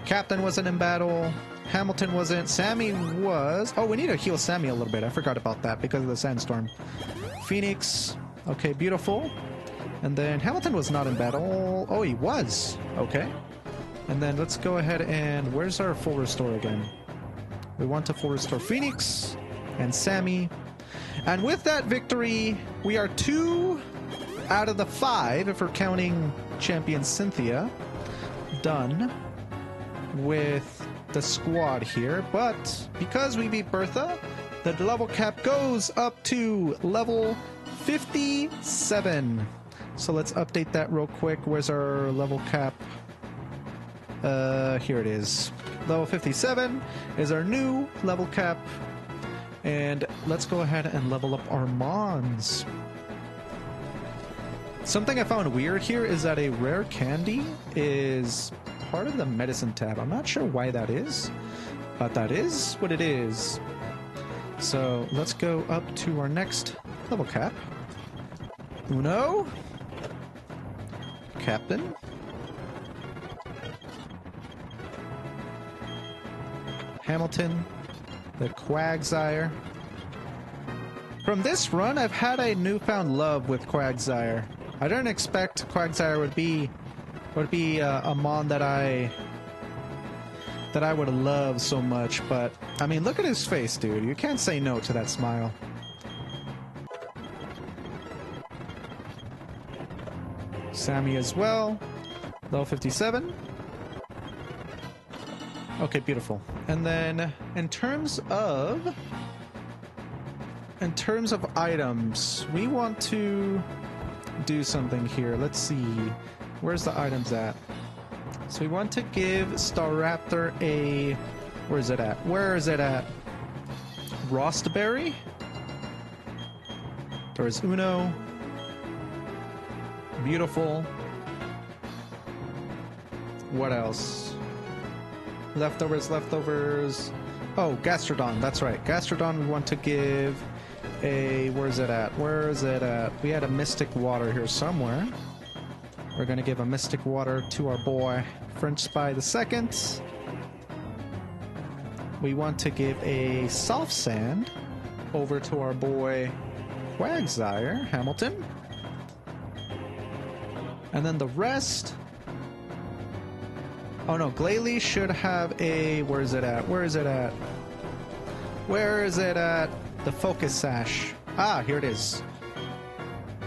Captain wasn't in battle. Hamilton wasn't. Sammy was. Oh, we need to heal Sammy a little bit. I forgot about that because of the sandstorm. Phoenix. Okay, beautiful. And then Hamilton was not in battle. Oh, he was. Okay. And then let's go ahead and... Where's our full restore again? We want to full restore Phoenix and Sammy. And with that victory, we are 2 out of the 5, if we're counting champion Cynthia, done with the squad here. But because we beat Bertha, the level cap goes up to level 57. So let's update that real quick. Where's our level cap? Here it is. Level 57 is our new level cap. And let's go ahead and level up our Mons. Something I found weird here is that a rare candy is part of the medicine tab. I'm not sure why that is, but that is what it is. So let's go up to our next level cap. Uno. Captain. Hamilton. The Quagsire. From this run, I've had a newfound love with Quagsire. I didn't expect Quagsire would be a mon that I would love so much, but I mean, look at his face, dude. You can't say no to that smile. Sammy as well. Level 57. Okay, beautiful. And then in terms of items, we want to do something here. Let's see. Where's the items at? So we want to give Staraptor a... Where is it at? Where is it at? Rostberry? There's Uno. Beautiful. What else? Leftovers. Oh, Gastrodon. That's right. Gastrodon we want to give a... Where is it at? Where is it at? We had a Mystic Water here somewhere. We're going to give a Mystic Water to our boy, French Spy the Second. we want to give a soft sand over to our boy Quagsire Hamilton. And then the rest... Oh no, Glalie should have a... Where is it at? Where is it at? Where is it at? The focus sash. Ah, here it is.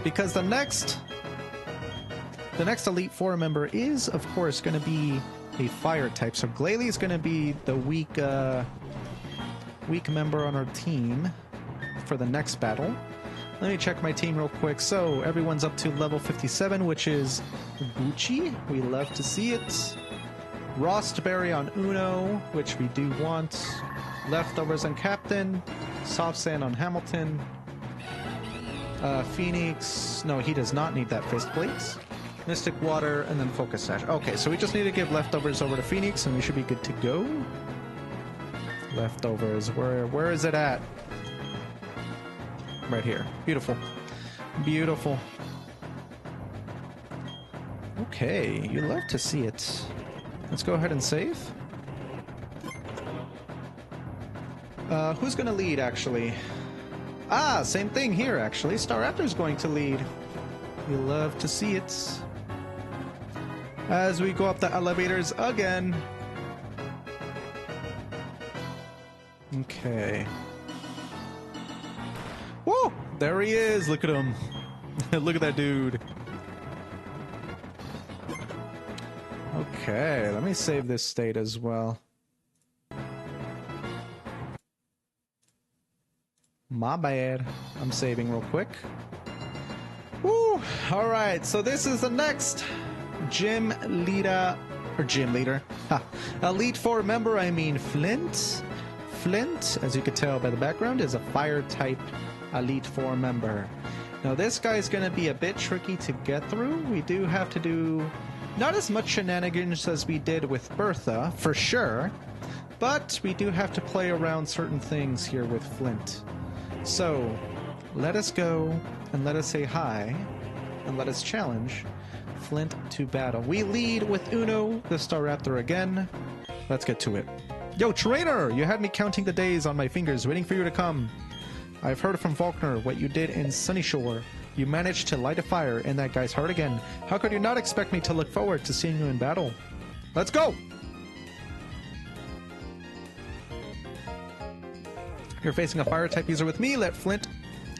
Because the next Elite Four member is, of course, going to be a fire type. So Glalie is going to be the weak member on our team for the next battle. Let me check my team real quick. So everyone's up to level 57, which is Gucci. We love to see it. Rostberry on Uno, which we do want. Leftovers on Captain. Soft Sand on Hamilton. Phoenix. No, he does not need that Fist Blades. Mystic Water, and then Focus Sash. Okay, so we just need to give Leftovers over to Phoenix, and we should be good to go. Leftovers. Where is it at? Right here. Beautiful. Beautiful. Okay, you love to see it. Let's go ahead and save. Who's gonna lead, actually? Ah, same thing here, actually. Staraptor's going to lead. You love to see it. As we go up the elevators again. Okay. Whoa! There he is! Look at him. Look at that dude. Okay, let me save this state as well. My bad. I'm saving real quick. Woo! Alright, so this is the next gym leader. Ha. Elite Four member, I mean Flint. Flint, as you can tell by the background, is a fire type Elite Four member. Now this guy is going to be a bit tricky to get through. We do have to do not as much shenanigans as we did with Bertha, for sure, but we do have to play around certain things here with Flint. So, let us go and let us say hi and let us challenge Flint to battle. We lead with Uno, the Staraptor again. Let's get to it. Yo, trainer! You had me counting the days on my fingers, waiting for you to come. I've heard from Faulkner what you did in Sunnyshore. You managed to light a fire in that guy's heart again. How could you not expect me to look forward to seeing you in battle? Let's go! You're facing a fire type user with me. Let Flint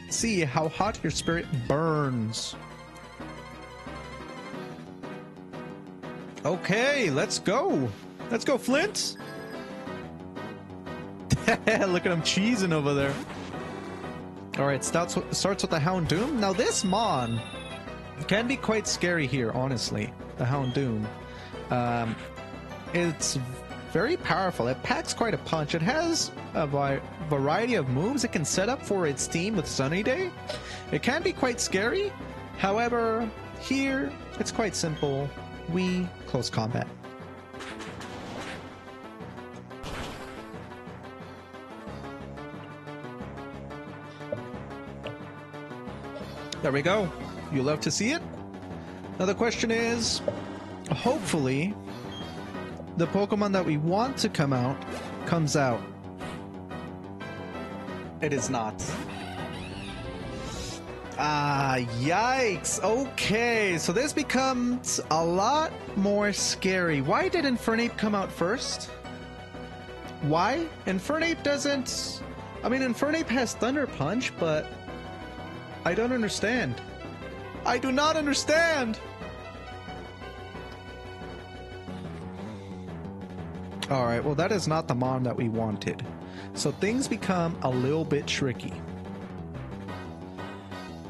see how hot your spirit burns. Okay, let's go. Let's go, Flint. Look at him cheesing over there. Alright, starts with the Houndoom. Now this Mon can be quite scary here, honestly. The Houndoom. It's very powerful. It packs quite a punch. It has a variety of moves it can set up for its team with Sunny Day. It can be quite scary. However, here, it's quite simple. We close combat. There we go. You love to see it. Now the question is, hopefully, the Pokemon that we want to come out comes out. It is not. Ah, yikes. Okay, so this becomes a lot more scary. Why did Infernape come out first? Why? Infernape doesn't... I mean, Infernape has Thunder Punch, but... I don't understand. I do not understand! Alright, well that is not the Mon that we wanted. So things become a little bit tricky.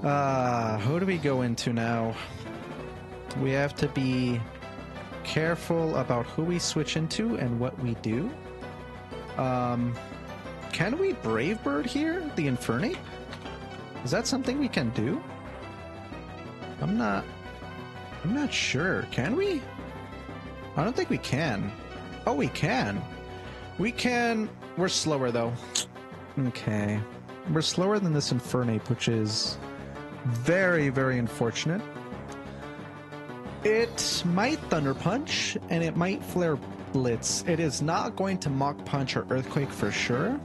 Who do we go into now? We have to be careful about who we switch into and what we do. Can we Brave Bird here? The Infernape? Is that something we can do? I'm not sure. Can we? I don't think we can. Oh, we can. We can. We're slower though. Okay. We're slower than this Infernape, which is very, very unfortunate. It might Thunder Punch, and it might Flare Blitz. It is not going to Mach Punch or Earthquake for sure.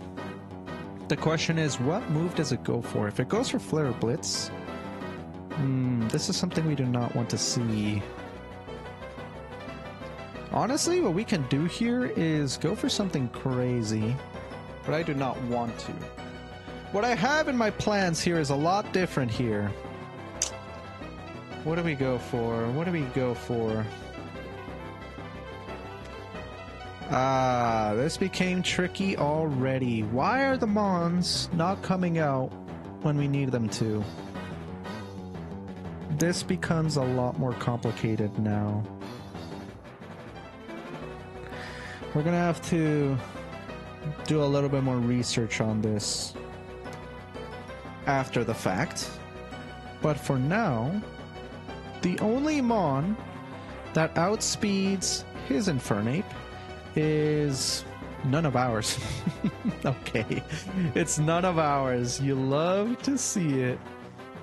The question is, what move does it go for? If it goes for Flare Blitz, this is something we do not want to see. Honestly, what we can do here is go for something crazy, but I do not want to. What I have in my plans here is a lot different here. What do we go for? What do we go for? Ah, this became tricky already. Why are the Mons not coming out when we need them to? This becomes a lot more complicated now. We're gonna have to do a little bit more research on this after the fact. But for now, the only Mon that outspeeds his Infernape is none of ours. Okay, it's none of ours. You love to see it.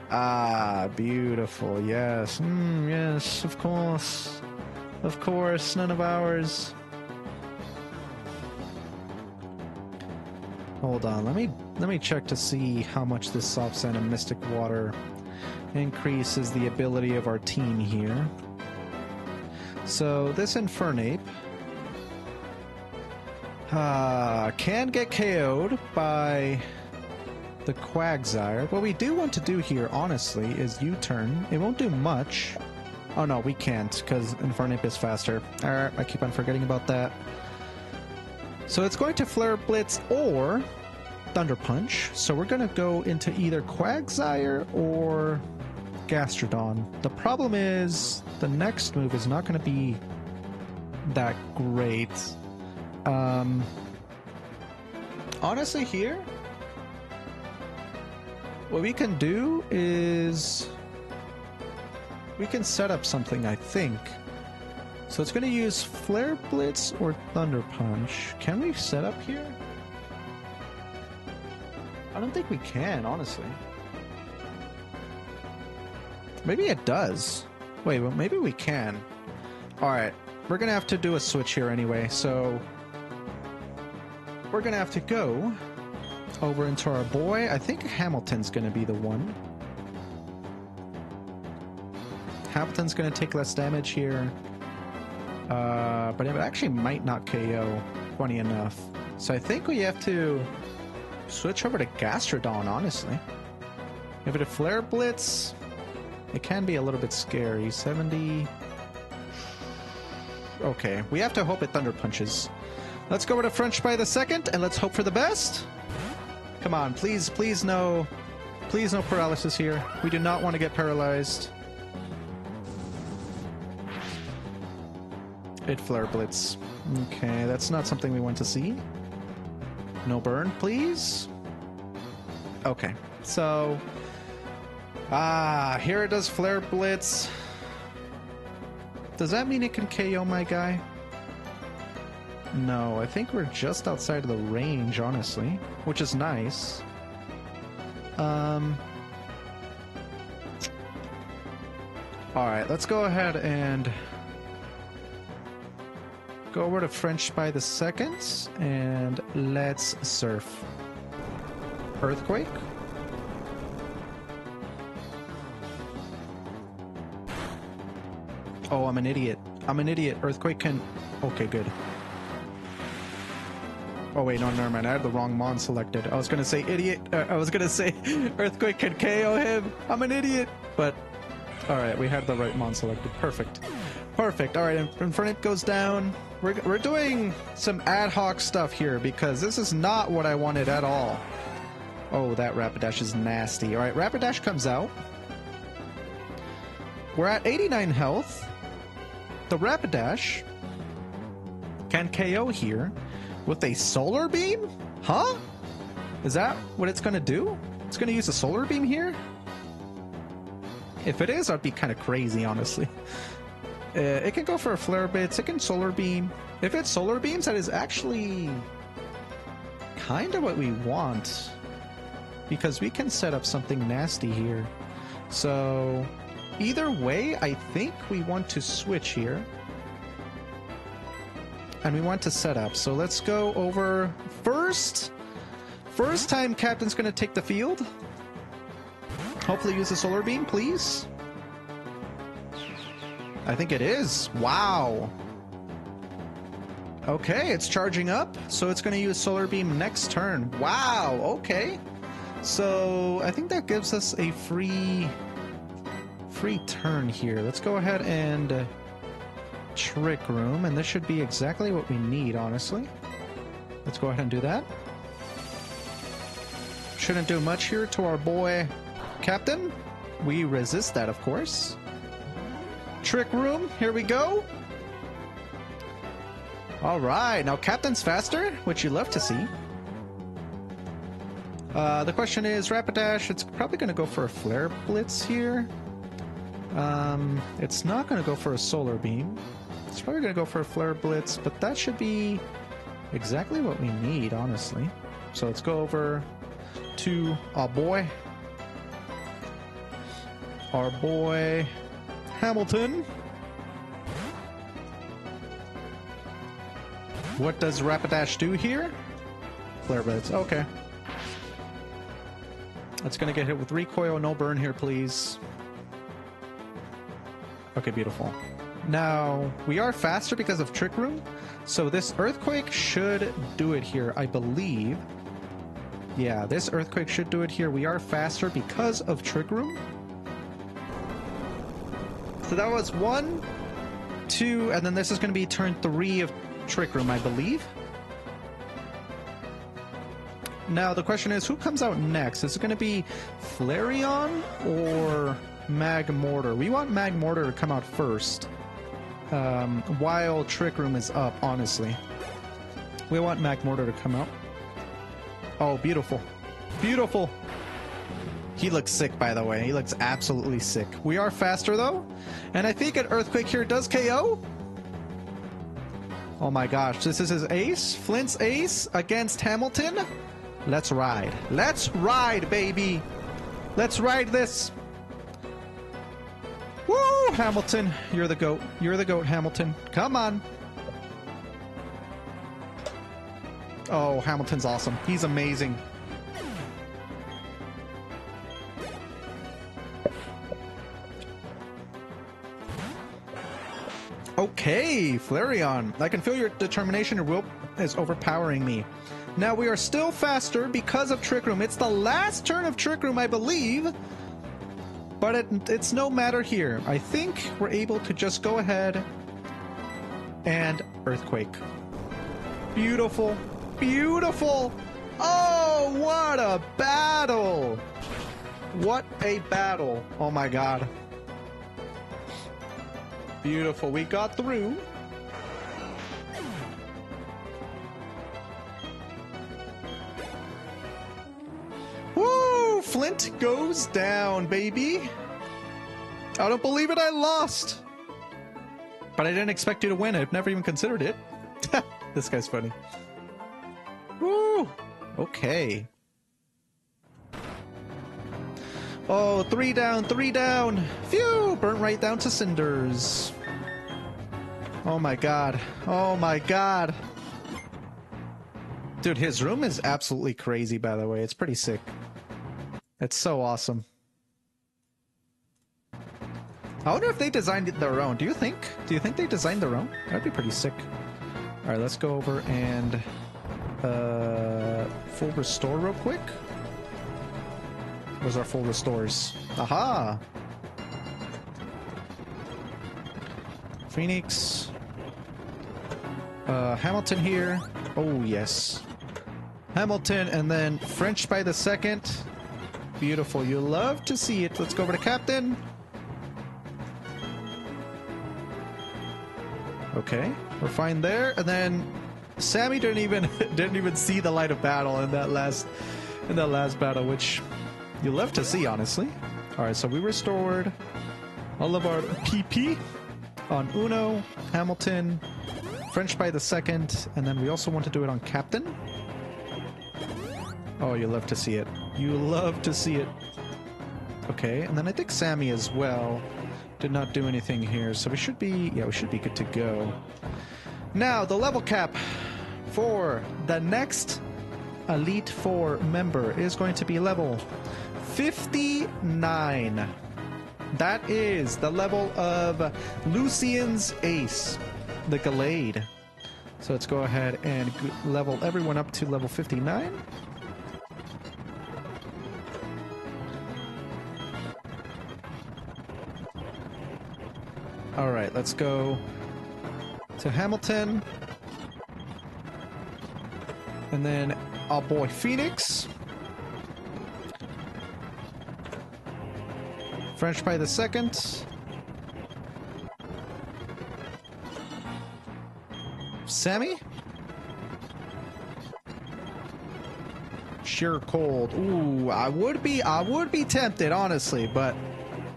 Ah, beautiful. Yes. Yes, of course. Of course, none of ours. Hold on, let me check to see how much this Soft Sand and Mystic Water increases the ability of our team here. So this Infernape can get KO'd by the Quagsire. What we do want to do here, honestly, is U-turn. It won't do much. Oh no, we can't, because Infernape is faster. Alright, I keep on forgetting about that. So it's going to Flare Blitz or Thunder Punch. So we're going to go into either Quagsire or Gastrodon. The problem is the next move is not going to be that great. Honestly here, what we can do is we can set up something, I think. So it's going to use Flare Blitz or Thunder Punch. Can we set up here? I don't think we can, honestly. Maybe it does. Wait, well, maybe we can. Alright, we're going to have to do a switch here anyway, so we're going to have to go over into our boy. I think Hamilton's going to be the one. Hamilton's going to take less damage here. But it actually might not KO, funny enough. So I think we have to switch over to Gastrodon, honestly. If it a Flare Blitz, it can be a little bit scary. 70... Okay, we have to hope it Thunder Punches. Let's go over to French by the second, and let's hope for the best. Come on, please, please no paralysis here. We do not want to get paralyzed. It Flare Blitz. Okay, that's not something we want to see. No burn, please. Okay, so... here it does Flare Blitz. Does that mean it can KO my guy? No, I think we're just outside of the range, honestly. Which is nice. Alright, let's go ahead and go over to French by the second, and let's surf. Earthquake. Oh, I'm an idiot. I'm an idiot. Earthquake can... Okay, good. Oh wait, no, never mind. I had the wrong Mon selected. I was gonna say idiot. I was gonna say Earthquake can KO him. I'm an idiot. But, alright, we had the right Mon selected. Perfect. Perfect. Alright, Infernape goes down. We're doing some ad hoc stuff here because this is not what I wanted at all. Oh, that Rapidash is nasty. Alright, Rapidash comes out. We're at 89 health. The Rapidash can KO here with a Solar Beam? Huh? Is that what it's going to do? It's going to use a Solar Beam here? If it is, I'd be kind of crazy, honestly. It can go for a Flare Blitz, it can Solar Beam. If it Solar Beams, that is actually kind of what we want. Because we can set up something nasty here. So, either way, I think we want to switch here. and we want to set up. So let's go over first. First time Captain's going to take the field. Hopefully use the solar beam, please. I think it is. Wow. Okay, it's charging up. So it's going to use solar beam next turn. Wow, okay. So I think that gives us a free turn here. Let's go ahead and Trick Room, and this should be exactly what we need, honestly. Let's go ahead and do that. Shouldn't do much here to our boy Captain. We resist that, of course. Trick Room, here we go. All right, now Captain's faster, which you love to see. The question is, Rapidash, it's probably going to go for a Flare Blitz here. It's not going to go for a Solar Beam. It's probably going to go for a Flare Blitz, but that should be exactly what we need, honestly. So let's go over to our boy Hamilton. What does Rapidash do here? Flare Blitz, okay. It's gonna get hit with recoil, no burn here, please. Okay, beautiful. Now, we are faster because of Trick Room, so this Earthquake should do it here, I believe. Yeah, this Earthquake should do it here. We are faster because of Trick Room. So that was 1, 2, and then this is going to be turn 3 of Trick Room, I believe. Now, the question is, who comes out next? Is it going to be Flareon or Magmortar? We want Magmortar to come out first, while Trick Room is up, honestly. We want Magmortar to come out. Oh, beautiful. Beautiful. He looks sick, by the way. He looks absolutely sick. We are faster, though. And I think an Earthquake here does KO. Oh my gosh. This is his ace. Flint's ace against Hamilton. Let's ride. Let's ride, baby. Let's ride this. Woo, Hamilton. You're the GOAT. You're the GOAT, Hamilton. Come on. Oh, Hamilton's awesome. He's amazing. Okay, Flareon. I can feel your determination. Your will is overpowering me. Now, we are still faster because of Trick Room. It's the last turn of Trick Room, I believe. But it's no matter here. I think we're able to just go ahead and Earthquake. Beautiful. Beautiful. Oh, what a battle. What a battle. Oh my god. Beautiful. We got through. Woo! Flint goes down, baby. I don't believe it. I lost. But I didn't expect you to win. I've never even considered it. This guy's funny. Woo! Okay. Oh, 3 down, 3 down. Phew! Burnt right down to cinders. Oh my god. Oh my god. Dude, his room is absolutely crazy, by the way. It's pretty sick. It's so awesome. I wonder if they designed it their own. Do you think they designed their own? That'd be pretty sick. Alright, let's go over and full restore real quick. Where's our full restores? Aha! Phoenix. Hamilton here. Oh, yes. Hamilton, and then French by the second. Beautiful. You love to see it. Let's go over to Captain. Okay, we're fine there. And then Sammy didn't even see the light of battle in that last battle, which you love to see, honestly. All right, so we restored all of our PP on Uno, Hamilton, French by the second, and then we also want to do it on Captain. Oh, you love to see it. You love to see it. Okay, and then I think Sammy as well did not do anything here, so we should be, yeah, we should be good to go. Now, the level cap for the next Elite Four member is going to be level 59. That is the level of Lucian's Ace, the Gallade. So let's go ahead and level everyone up to level 59. All right, let's go to Hamilton. And then our boy Phoenix. French Pie the Second. Sammy? Sheer Cold. Ooh, I would be tempted, honestly, but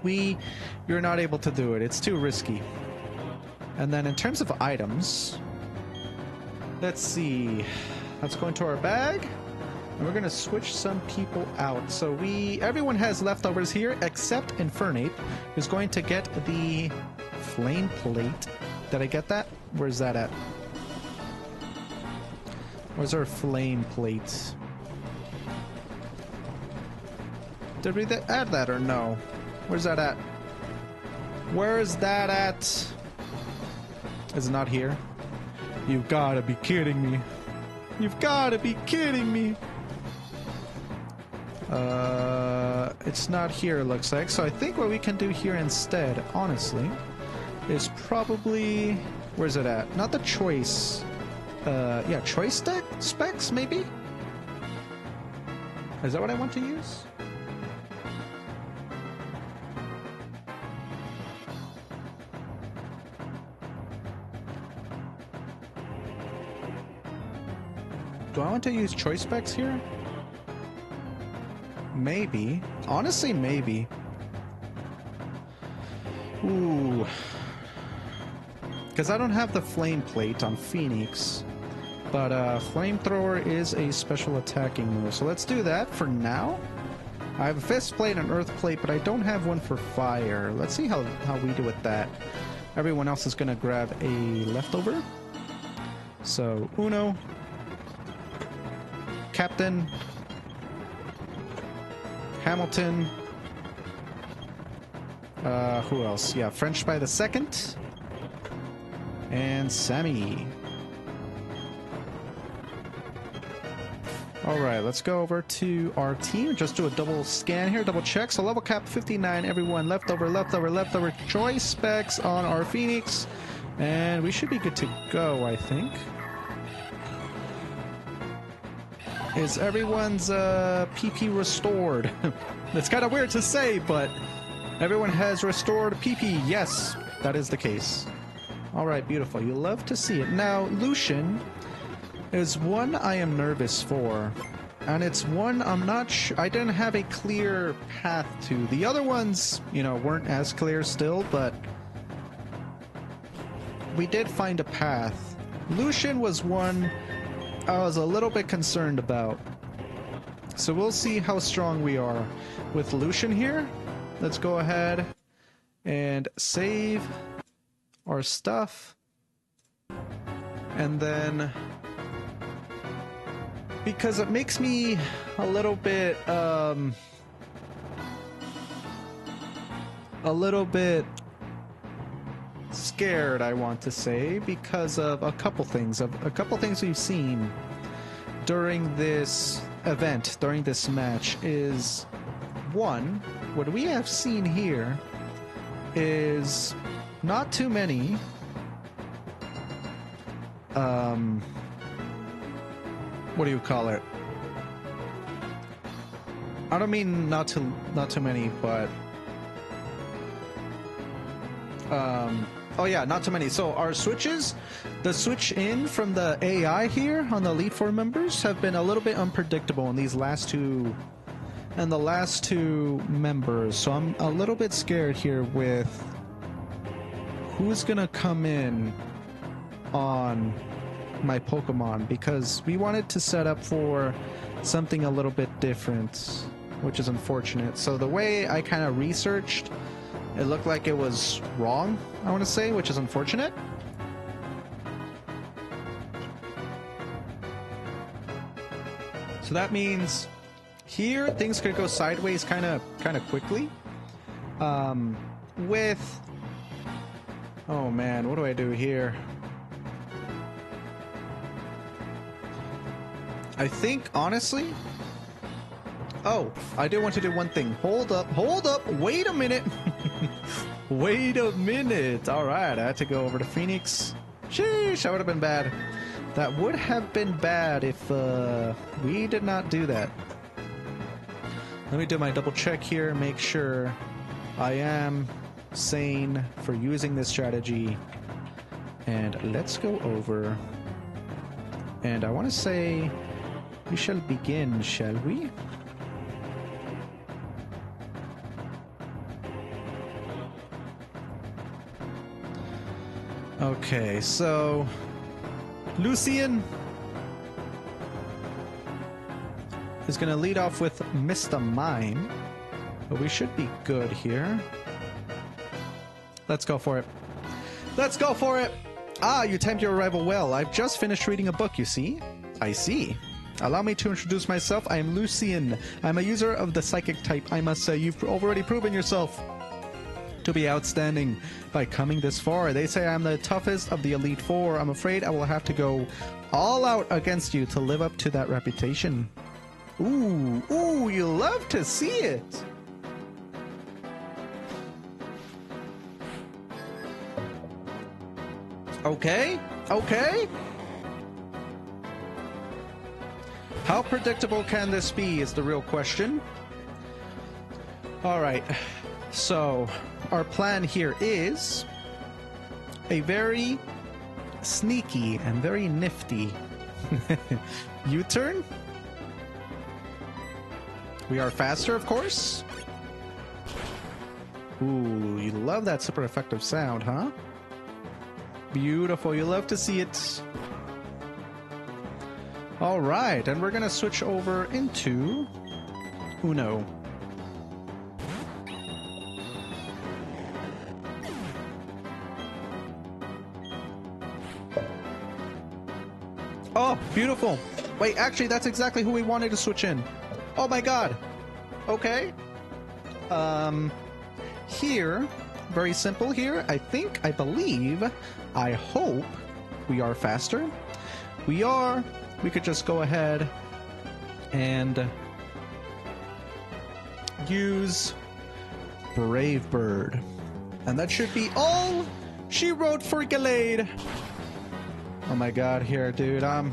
you're not able to do it. It's too risky. And then in terms of items, let's see. Let's go into our bag. And we're gonna switch some people out. So everyone has leftovers here except Infernape, who's going to get the Flame Plate. Did I get that? Where's that at? Where's our Flame Plate? Did we add that or no? Where's that at? Where is that at? Is it not here? You've gotta be kidding me. You've gotta be kidding me. It's not here, it looks like. So I think what we can do here instead, honestly, is probably... Where's it at? Not the choice. Yeah, choice specs, maybe? Is that what I want to use? Do I want to use choice specs here? Maybe. Honestly, maybe. Ooh. Because I don't have the Flame Plate on Phoenix. But Flamethrower is a special attacking move. So let's do that for now. I have a Fist Plate and Earth Plate, but I don't have one for Fire. Let's see how we do with that. Everyone else is going to grab a leftover. So, Uno. Captain. Hamilton. Who else? Yeah, French Pie the Second. And Sammy. Alright, let's go over to our team. Just do a double scan here, double check. So level cap 59, everyone. Leftover. Choice specs on our Phoenix. And we should be good to go, I think. Is everyone's PP restored? It's kind of weird to say, but everyone has restored PP. Yes, that is the case. Alright, beautiful. You love to see it. Now, Lucian is one I am nervous for. And it's one I'm not sure... I didn't have a clear path to. The other ones, you know, weren't as clear still, but we did find a path. Lucian was one I was a little bit concerned about. So we'll see how strong we are with Lucian here. Let's go ahead and save our stuff. And then... because it makes me a little bit scared, I want to say, because of a couple things we've seen during this event, during this match. Is one, what we have seen here is not too many what do you call it? I don't mean not too many, but oh yeah, not too many. So our switches, the switch in from the AI here on the Elite Four members have been a little bit unpredictable in these last two members. So I'm a little bit scared here with who's gonna come in on my Pokemon, because we wanted to set up for something a little bit different, which is unfortunate. So the way I kind of researched, it looked like it was wrong, I want to say, which is unfortunate. So that means here things could go sideways kind of quickly. With... Oh man, what do I do here? I think, honestly... Oh, I do want to do one thing. Hold up, wait a minute. Wait a minute. All right, I had to go over to Phoenix. Sheesh, that would have been bad. That would have been bad if we did not do that. Let me do my double check here, make sure I am sane for using this strategy. And let's go over. And I want to say we shall begin, shall we? Okay, so Lucian is going to lead off with Mr. Mime, but we should be good here. Let's go for it. Let's go for it! Ah, you timed your arrival well. I've just finished reading a book, you see? I see. Allow me to introduce myself. I am Lucian. I'm a user of the psychic type. I must say, you've already proven yourself to be outstanding by coming this far. They say I'm the toughest of the Elite Four. I'm afraid I will have to go all out against you to live up to that reputation. Ooh, you love to see it. Okay. How predictable can this be is the real question. All right, so our plan here is a very sneaky and very nifty U-turn. We are faster, of course. Ooh, you love that super effective sound, huh? Beautiful, you love to see it. All right, and we're gonna switch over into Uno. Oh, beautiful. Wait, actually, that's exactly who we wanted to switch in. Oh my god. Okay. Here, very simple here. I believe, I hope we are faster. We are. We could just go ahead and use Brave Bird. And that should be all she wrote for Gallade. Oh my god, here, dude. I'm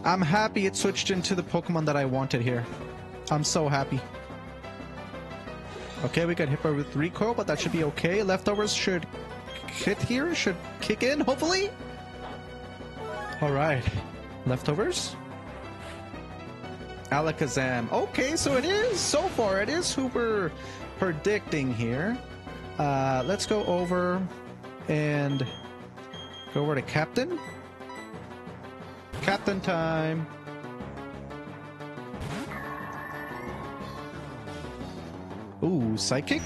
happy it switched into the Pokemon that I wanted here. I'm so happy. Okay, we got hit with recoil, but that should be okay. Leftovers should hit here, should kick in, hopefully. Alright. Leftovers. Alakazam. Okay, so it is, so far, it is who we're predicting here. Let's go over and go over to Captain. Captain time. Ooh, Psychic?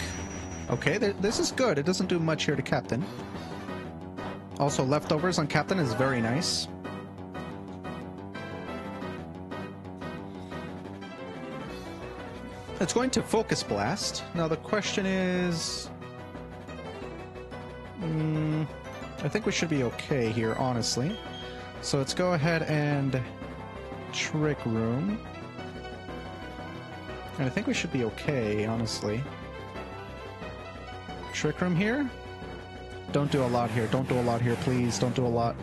Okay, this is good. It doesn't do much here to Captain. Also, Leftovers on Captain is very nice. It's going to Focus Blast. Now the question is... I think we should be okay here, honestly. So let's go ahead and Trick Room. I think we should be okay, honestly. Trick Room here? Don't do a lot here. Don't do a lot here, please. Don't do a lot.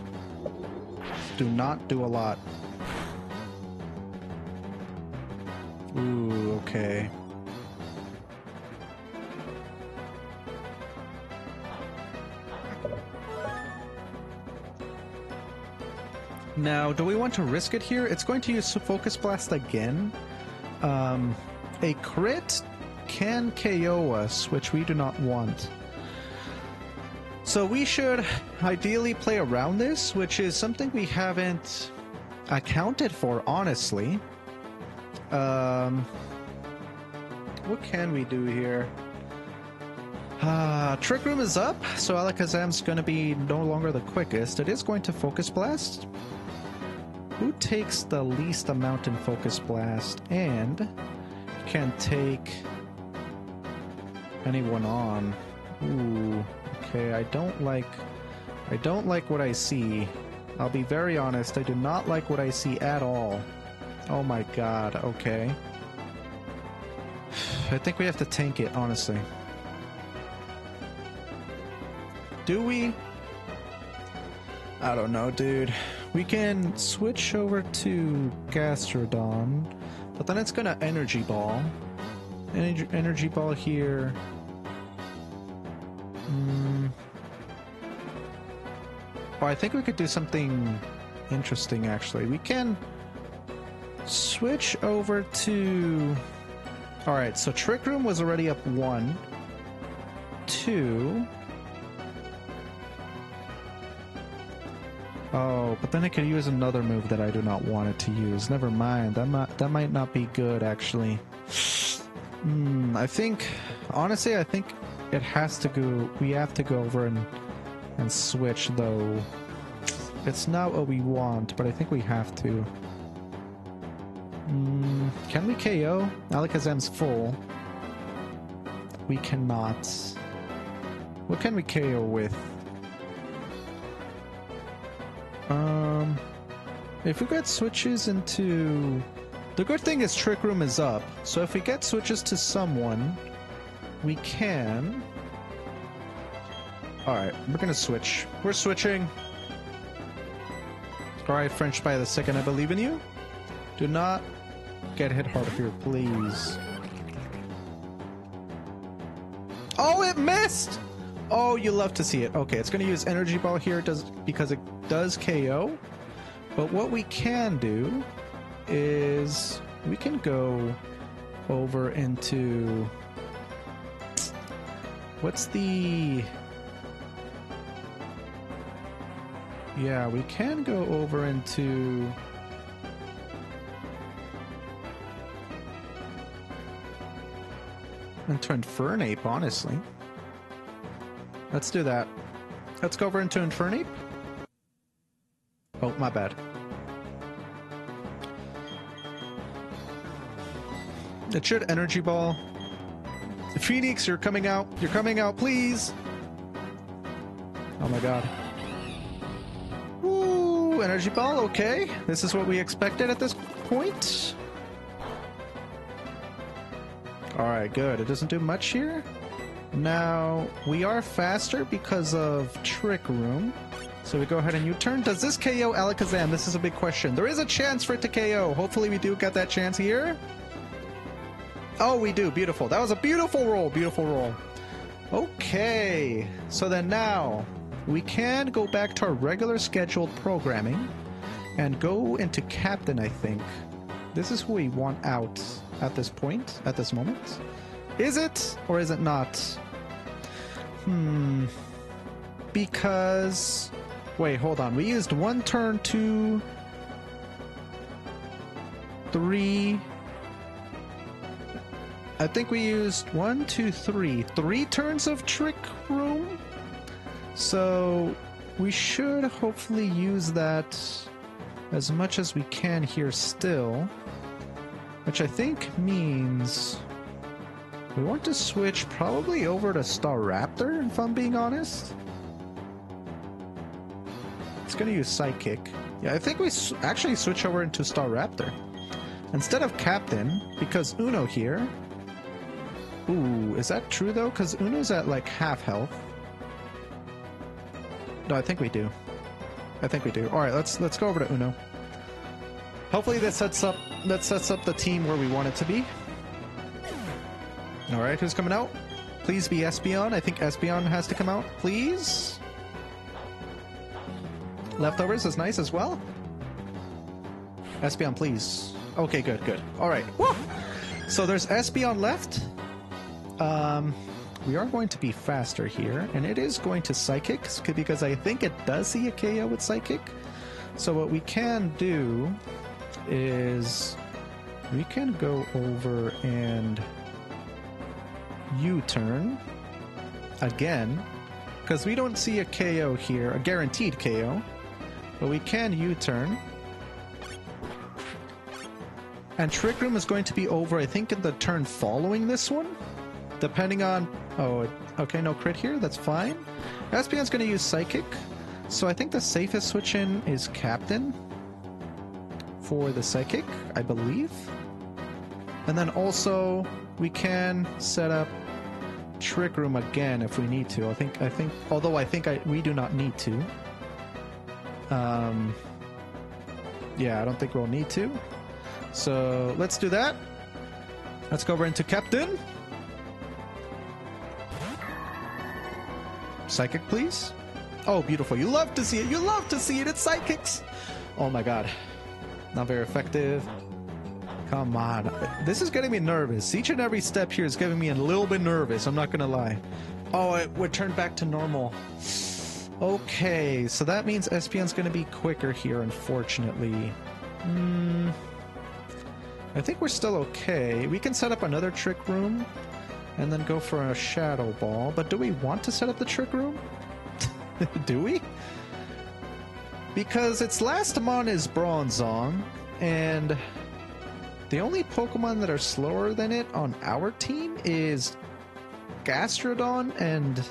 Do not do a lot. Ooh, okay. Now, do we want to risk it here? It's going to use Focus Blast again. A crit can KO us, which we do not want. So we should ideally play around this, which is something we haven't accounted for, honestly. What can we do here? Trick Room is up, so Alakazam's going to be no longer the quickest. It is going to Focus Blast. who takes the least amount in Focus Blast and can take anyone on? Ooh, okay, I don't like what I see. I'll be very honest, I do not like what I see at all. Oh my god, okay. I think we have to tank it, honestly. Do we? I don't know, dude. We can switch over to Gastrodon, but then it's gonna Energy Ball. Energy Ball here. Oh, I think we could do something interesting, actually. We can switch over to... Alright, so Trick Room was already up 1. 2... Oh, but then it could use another move that I do not want it to use. Never mind. That might not be good, actually. I think... Honestly, I think it has to go... We have to go over and switch, though. It's not what we want, but I think we have to. Can we KO? Alakazam's full. We cannot. What can we KO with? If we get switches into... The good thing is Trick Room is up, so if we get switches to someone, we can... Alright, we're gonna switch. We're switching. Alright, French by the second, I believe in you. Do not get hit hard here, please. Oh, it missed! Oh, you love to see it. Okay, it's gonna use Energy Ball here because it does KO. But what we can do is we can go over into... What's the... Yeah, we can go over into... Into Infernape, honestly. Let's do that. Let's go over into Infernape. Oh, my bad. It should Energy Ball. Phoenix, you're coming out. You're coming out, please. Oh my god. Ooh, Energy Ball, okay. This is what we expected at this point. Alright, good. It doesn't do much here. Now, we are faster because of Trick Room. So we go ahead and U-turn. Does this KO Alakazam? This is a big question. There is a chance for it to KO. Hopefully we do get that chance here. Oh, we do. Beautiful. That was a beautiful roll. Beautiful roll. Okay. So then now, we can go back to our regular scheduled programming and go into Captain, I think. This is who we want out at this point, at this moment. Is it or is it not? Because... Wait, hold on. We used 1 turn, 2, 3... I think we used 1, 2, 3. 3 turns of Trick Room? So we should hopefully use that as much as we can here still. Which I think means we want to switch probably over to Staraptor, if I'm being honest. It's going to use Psychic. Yeah, I think we actually switch over into Staraptor. Instead of Captain, because Uno here... Ooh, is that true though? Because Uno's at like half health. No, I think we do. I think we do. Alright, let's go over to Uno. Hopefully that sets up the team where we want it to be. Alright, who's coming out? Please be Espeon. I think Espeon has to come out. Please. Leftovers is nice as well. Espeon, please. Okay, good, good. Alright. So there's Espeon left. We are going to be faster here, and it is going to Psychic, because I think it does see a KO with Psychic. So what we can do is we can go over and U-turn again, because we don't see a KO here, a guaranteed KO, but we can U-turn. And Trick Room is going to be over, I think, in the turn following this one. Depending on... Oh, okay, no crit here. That's fine. Espeon's going to use Psychic. So I think the safest switch in is Captain for the Psychic, I believe. And then also we can set up Trick Room again if we need to. Although I think we do not need to. Yeah, I don't think we'll need to. So let's do that. Let's go over into Captain. Psychic, please. Oh, beautiful. You love to see it. You love to see it. It's Psychics. Oh my god. Not very effective. Come on. This is getting me nervous. Each and every step here is getting me a little bit nervous. I'm not going to lie. Oh, it would turn back to normal. Okay, so that means Espeon's going to be quicker here, unfortunately. I think we're still okay. We can set up another Trick Room and then go for a Shadow Ball. But do we want to set up the Trick Room? Do we? Because its last mon is Bronzong, and the only Pokemon that are slower than it on our team is Gastrodon and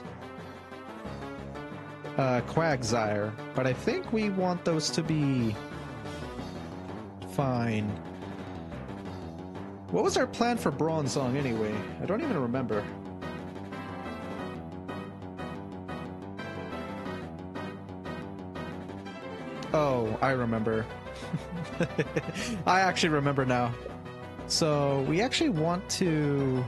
Quagsire. But I think we want those to be fine. What was our plan for Bronzong anyway? I don't even remember. Oh, I remember. I actually remember now. So we actually want to...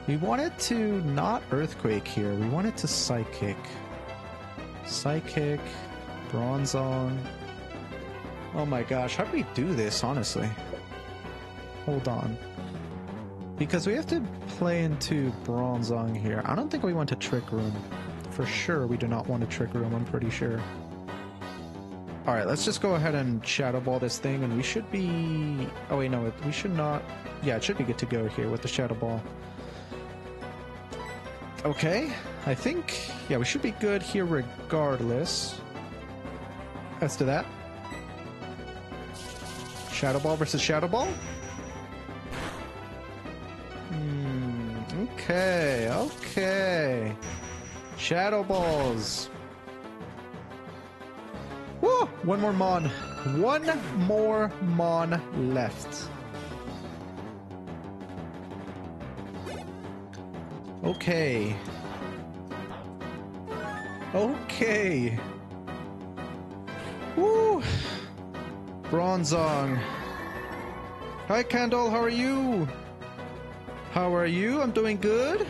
We wanted to not Earthquake here. We wanted to Psychic. Psychic, Bronzong. Oh my gosh, how do we do this, honestly? Hold on. Because we have to play into Bronzong here. I don't think we want to Trick Room. For sure we do not want to Trick Room, I'm pretty sure. Alright, let's just go ahead and Shadow Ball this thing, and we should be... Oh wait, no, we should not... Yeah, it should be good to go here with the Shadow Ball. Okay, I think... Yeah, we should be good here regardless. Let's do that. Shadow Ball versus Shadow Ball? Okay, okay. Shadow Balls. Woo! One more Mon. One more Mon left. Okay. Okay. Woo! Bronzong. Hi, Candle, how are you? How are you? I'm doing good.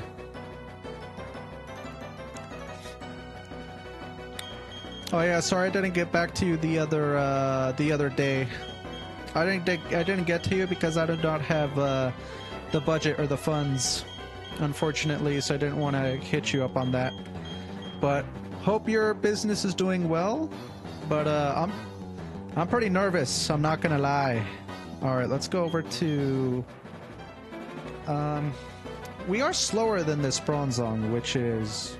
Oh yeah, sorry I didn't get back to you the other day. I didn't get to you because I did not have the budget or the funds, unfortunately, so I didn't want to hit you up on that. But hope your business is doing well. But I'm pretty nervous, I'm not gonna lie. Alright, let's go over to... we are slower than this Bronzong, which is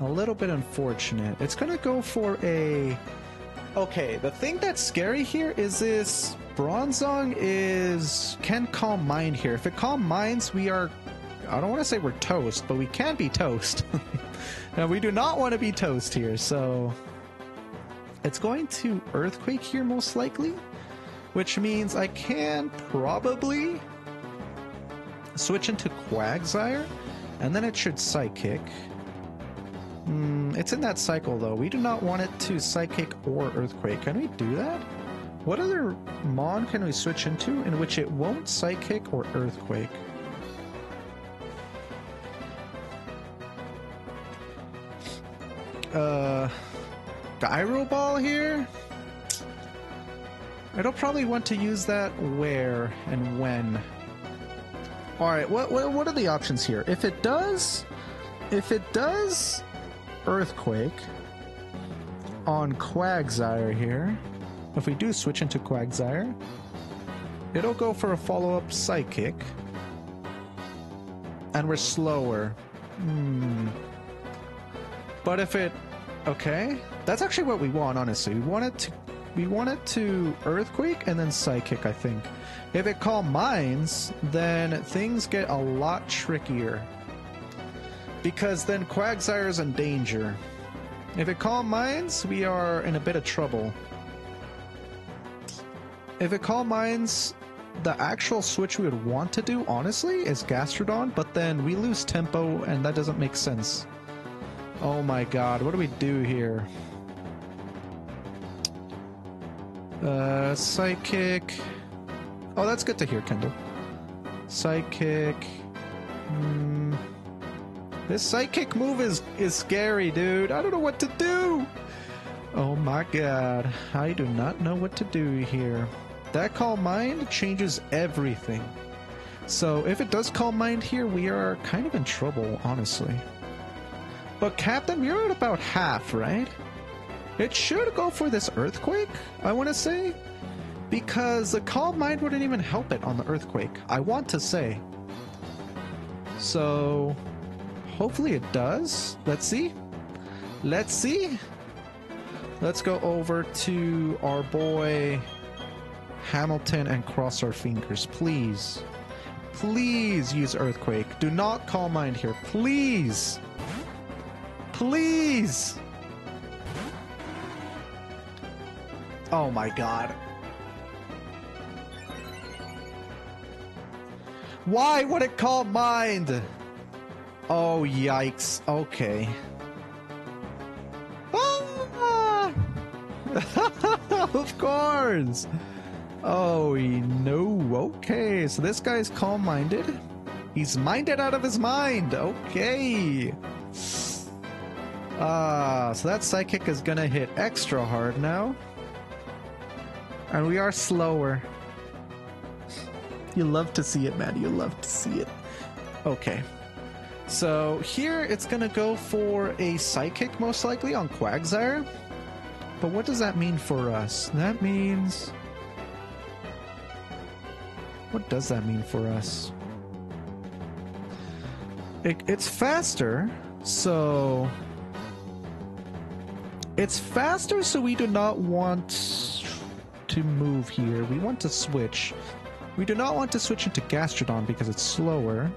a little bit unfortunate. It's gonna go for a... Okay, the thing that's scary here is this Bronzong can Calm Mind here. If it Calm Minds, we are... I don't want to say we're toast, but we can be toast. Now, we do not want to be toast here, so... It's going to Earthquake here, most likely. Which means I can probably switch into Quagsire, and then it should Psychic. It's in that cycle, though. We do not want it to Psychic or Earthquake. Can we do that? What other Mon can we switch into in which it won't Psychic or Earthquake? Gyro Ball here? I don't probably want to use that where and when. Alright, what are the options here? If it does Earthquake on Quagsire here, if we do switch into Quagsire, it'll go for a follow-up Psychic, and we're slower. But if it... Okay, that's actually what we want, honestly. We want it to we want it to Earthquake and then Psychic, I think. If it Calm Minds, then things get a lot trickier. Because then Quagsire is in danger. If it Calm Minds, we are in a bit of trouble. If it Calm Minds, the actual switch we would want to do, honestly, is Gastrodon, but then we lose tempo and that doesn't make sense. Oh my god, what do we do here? Psychic. Oh, that's good to hear, Kendall. Psychic. This Psychic move is scary, dude. I don't know what to do. Oh my god. I do not know what to do here. That Calm Mind changes everything. So if it does Calm Mind here, we are kind of in trouble, honestly. But Captain, we're at about half, right? It should go for this Earthquake, I want to say. Because the Calm Mind wouldn't even help it on the Earthquake, I want to say. So hopefully it does. Let's see. Let's see. Let's go over to our boy Hamilton and cross our fingers, please. Please use Earthquake. Do not Calm Mind here, please. Please. Oh my god. Why would it Calm Mind? Oh yikes. Okay. Ah! Of course. Oh no. Okay, so this guy's calm-minded. He's minded out of his mind. Okay. So that Psychic is gonna hit extra hard now. And we are slower. You love to see it, man. You love to see it. Okay. So here it's gonna go for a Psychic most likely on Quagsire. But what does that mean for us? That means... What does that mean for us? It's faster, so... It's faster, so we do not want to move here. We want to switch. We do not want to switch into Gastrodon because it's slower.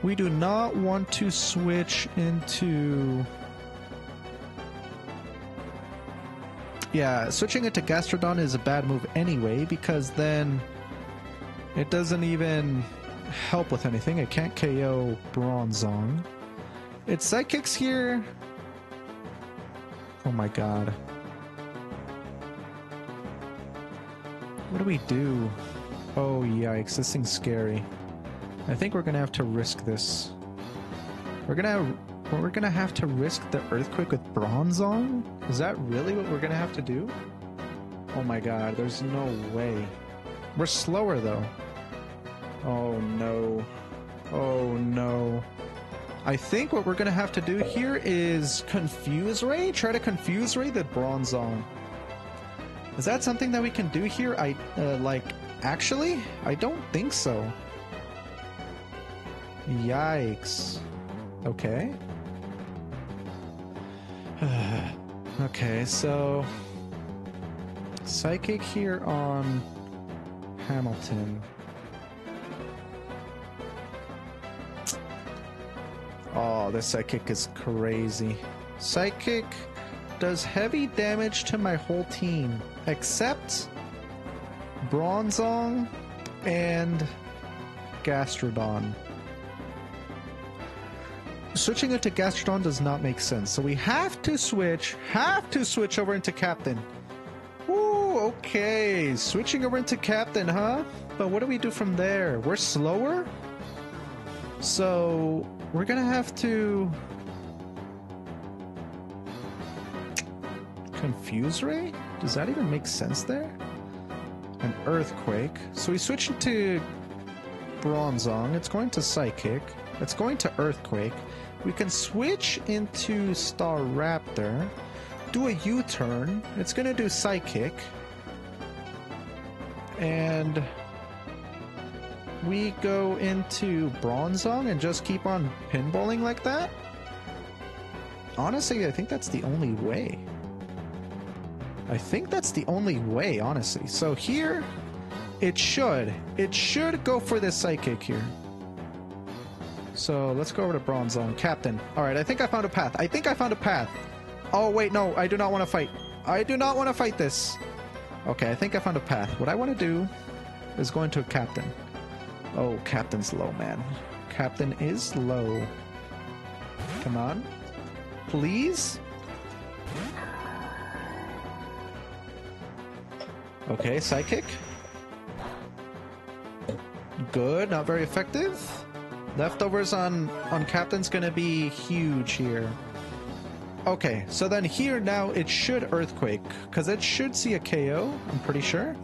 We do not want to switch into... Yeah, switching into Gastrodon is a bad move anyway, because then it doesn't even help with anything. It can't KO Bronzong. It Psychics here. Oh my god. What do we do? Oh yikes, this thing's scary. I think we're gonna have to risk this. We're gonna have to risk the Earthquake with Bronzong? Is that really what we're gonna have to do? Oh my god, there's no way. We're slower though. Oh no. Oh no. I think what we're gonna have to do here is Confuse Ray? Try to Confuse Ray the Bronzong. Is that something that we can do here? Actually? I don't think so. Yikes. Okay. Okay, so... Psychic here on Hamilton. Oh, this Psychic is crazy. Psychic does heavy damage to my whole team, except Bronzong and Gastrodon. Switching it to Gastrodon does not make sense, so we have to switch over into Captain. Ooh, okay, switching over into Captain, huh? But what do we do from there? We're slower? So, we're gonna have to... Confuse Ray? Does that even make sense there? An Earthquake. So we switch into Bronzong. It's going to Psychic. It's going to Earthquake. We can switch into Staraptor. Do a U-turn. It's going to do Psychic. And we go into Bronzong and just keep on pinballing like that? Honestly, I think that's the only way. I think that's the only way, honestly. So here, it should go for this Psychic here. So let's go over to Bronze Zone. Captain. Alright, I think I found a path. I think I found a path. Oh, wait, no. I do not want to fight. I do not want to fight this. Okay, I think I found a path. What I want to do is go into a Captain. Oh, Captain's low, man. Captain is low. Come on. Please? Okay, Psychic. Good, not very effective. Leftovers on Captain's gonna be huge here. Okay, so then here now it should Earthquake, because it should see a KO, I'm pretty sure.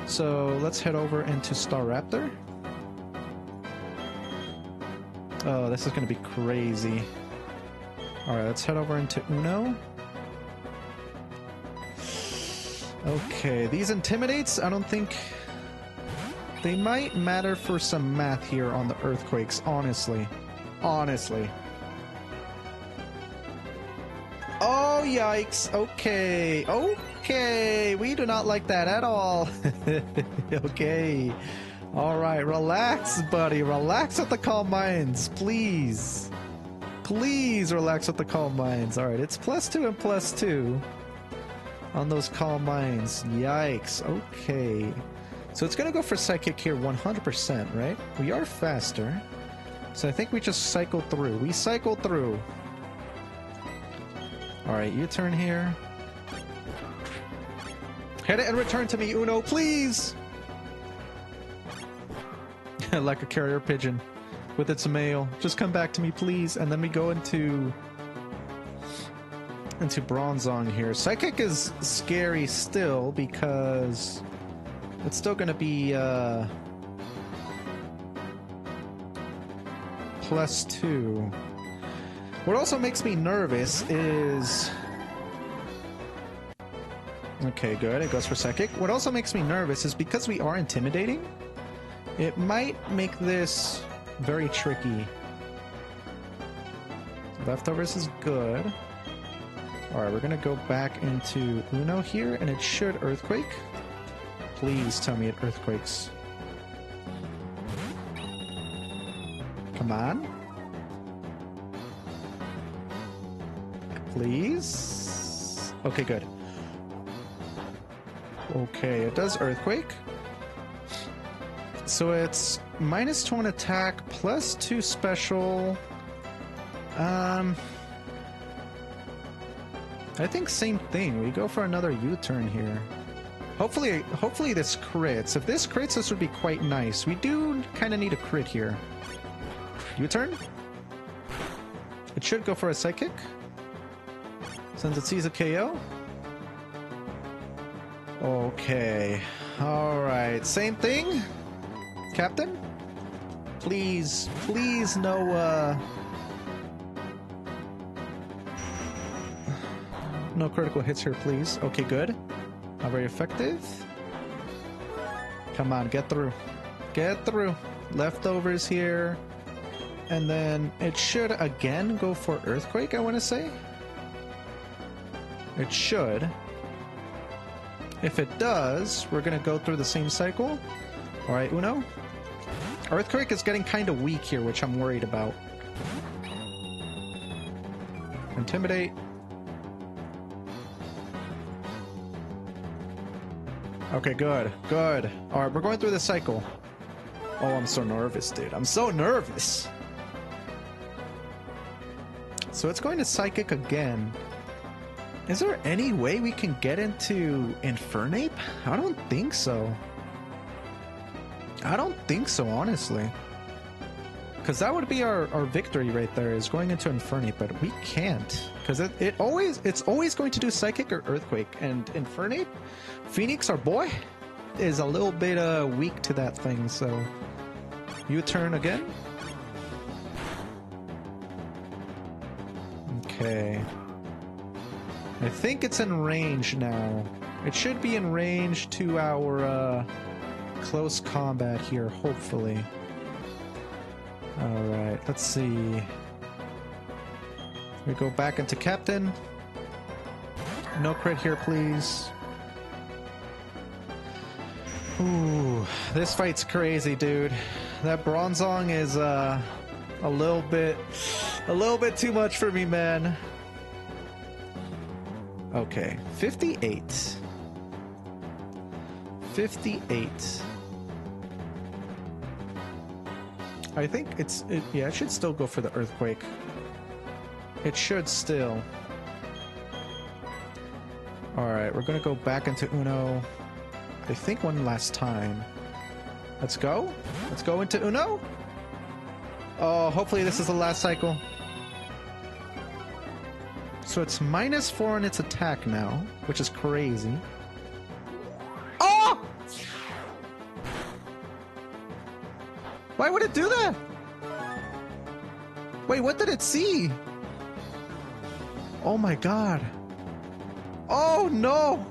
So let's head over into Staraptor. Oh, this is gonna be crazy. Alright, let's head over into Uno. Okay, these Intimidates, I don't think... They might matter for some math here on the Earthquakes, honestly. Honestly. Oh, yikes. Okay. Okay. We do not like that at all. Okay. Alright, relax, buddy. Relax with the Calm Minds, please. Please relax with the Calm Minds. Alright, it's +2 and +2 on those Calm Minds. Yikes. Okay. So it's gonna go for Psychic here 100%, right? We are faster. So I think we just cycle through. We cycle through. Alright, U-turn here. Hit it and return to me, Uno, please! Like a carrier pigeon with its mail. Just come back to me, please. And then we go into Bronzong here. Psychic is scary still because it's still going to be +2. What also makes me nervous is... Okay, good. It goes for Psychic. What also makes me nervous is because we are intimidating, it might make this very tricky. Leftovers is good. Alright, we're going to go back into Uno here, and it should Earthquake. Please tell me it Earthquakes. Come on. Please? Okay, good. Okay, it does Earthquake. So it's -2 on attack, +2 special. I think same thing. We go for another U-turn here. Hopefully this crits. If this crits, this would be quite nice. We do kind of need a crit here. U-turn? It should go for a Psychic, since it sees a KO. Okay. Alright. Same thing? Captain? Please, please no, no critical hits here, please. Okay, good. Not very effective. Come on, get through. Get through. Leftovers here. And then it should again go for Earthquake, I want to say. It should. If it does, we're going to go through the same cycle. Alright, Uno. Earthquake is getting kind of weak here, which I'm worried about. Intimidate. Okay, good. Good. Alright, we're going through the cycle. Oh, I'm so nervous, dude. I'm so nervous. So it's going to Psychic again. Is there any way we can get into Infernape? I don't think so. I don't think so, honestly. Because that would be our victory right there, is going into Infernape, but we can't. Because it's always going to do Psychic or Earthquake. And Infernape, Phoenix, our boy, is a little bit weak to that thing, so... U-turn again. Okay. I think it's in range now. It should be in range to our close combat here, hopefully. Alright, let's see. We go back into Captain. No crit here, please. Ooh, this fight's crazy, dude. That Bronzong is a little bit too much for me, man. Okay, 58. 58. I think yeah, it should still go for the Earthquake. It should still. Alright, we're gonna go back into Uno. I think one last time. Let's go. Let's go into Uno. Oh, hopefully this is the last cycle. So it's -4 on its attack now, which is crazy. Oh! Why would it do that? Wait, what did it see? Oh my god. Oh no!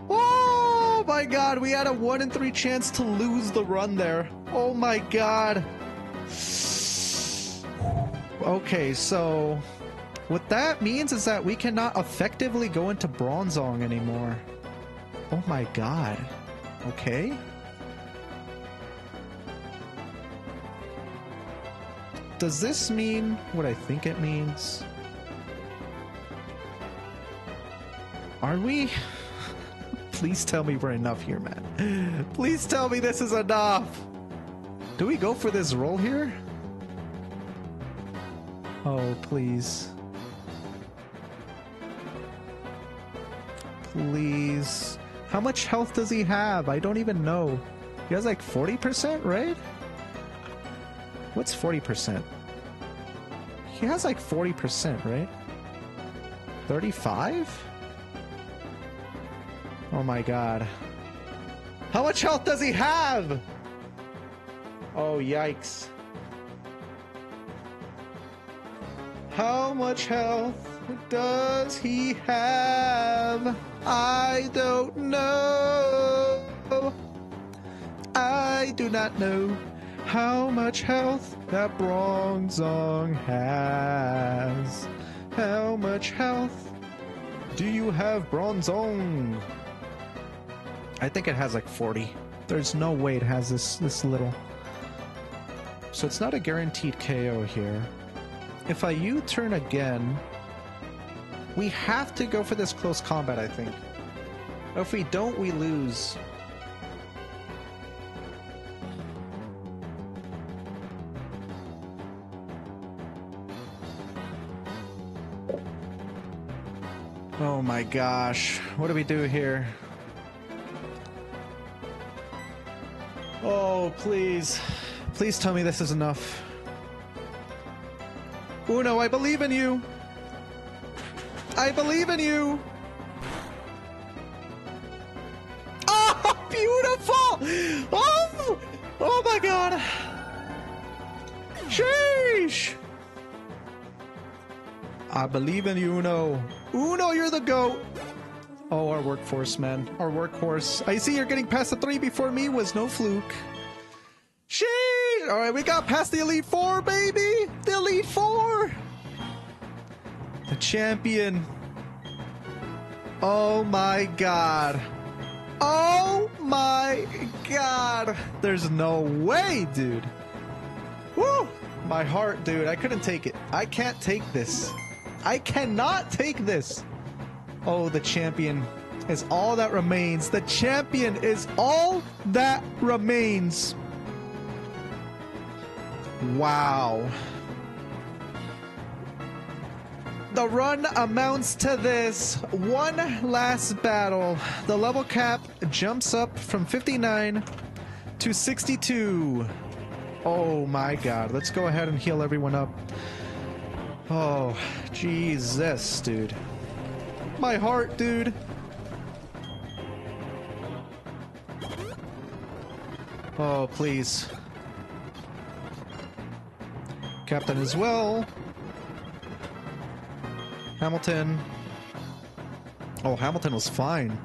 Oh my god, we had a 1 in 3 chance to lose the run there. Oh my god. Okay, so what that means is that we cannot effectively go into Bronzong anymore. Oh my god. Okay. Does this mean what I think it means? Are we? Please tell me we're enough here, man. Please tell me this is enough. Do we go for this roll here? Oh, please. Please. How much health does he have? I don't even know. He has like 40%, right? What's 40%? He has like 40%, right? 35? Oh my god. How much health does he have? Oh, yikes. How much health does he have? I don't know. I do not know how much health that Bronzong has. How much health do you have, Bronzong? I think it has like 40. There's no way it has this little. So it's not a guaranteed KO here. If I U-turn again, we have to go for this close combat, I think. If we don't, we lose. Oh my gosh. What do we do here? Oh, please. Please tell me this is enough. Uno, I believe in you. I believe in you. Oh, beautiful. Oh, oh my god. Sheesh. I believe in you, Uno. Uno, you're the GOAT. Oh, our workforce, man. Our workhorse. I see you're getting past the 3 before me was no fluke. Sheesh. All right, we got past the Elite Four, baby. The Elite Four. The champion. Oh my god. Oh my god. There's no way, dude. Woo. My heart, dude. I couldn't take it. I can't take this. I cannot take this. Oh, the champion is all that remains. The champion is all that remains. Wow. The run amounts to this. One last battle. The level cap jumps up from 59 to 62. Oh my god. Let's go ahead and heal everyone up. Oh, Jesus, dude. My heart, dude. Oh, please. Captain as well. Hamilton. Oh, Hamilton was fine.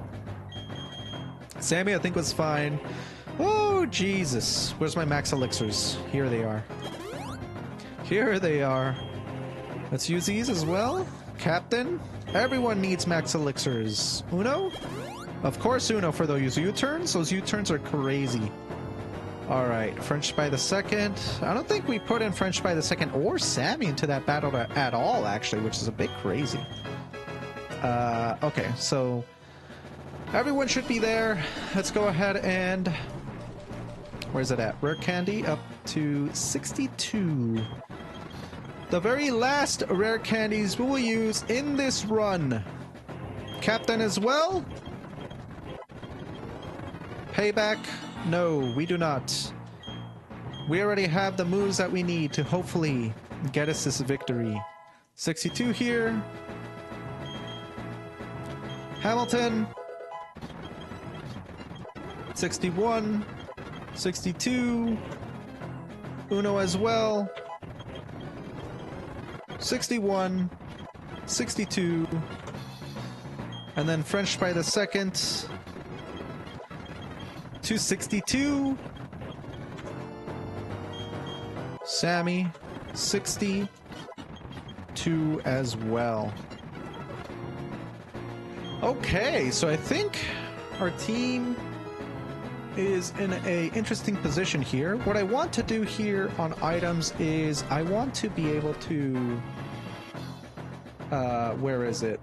Sammy, I think, was fine. Oh, Jesus. Where's my max elixirs? Here they are. Here they are. Let's use these as well. Captain. Everyone needs max elixirs. Uno? Of course Uno for those U-turns. Those U-turns are crazy. Alright, French by the second. I don't think we put in French by the second or Sammy into that battle at all, actually, which is a bit crazy. Okay, so everyone should be there. Let's go ahead and... Where's it at? Rare candy up to 62. The very last rare candies we will use in this run. Captain as well? Payback? No, we do not. We already have the moves that we need to hopefully get us this victory. 62 here. Hamilton. 61. 62. Uno as well. 61. 62. And then French by the second. 262. Sammy. 62 as well. Okay, so I think our team is in a interesting position here. What I want to do here on items is I want to be able to where is it?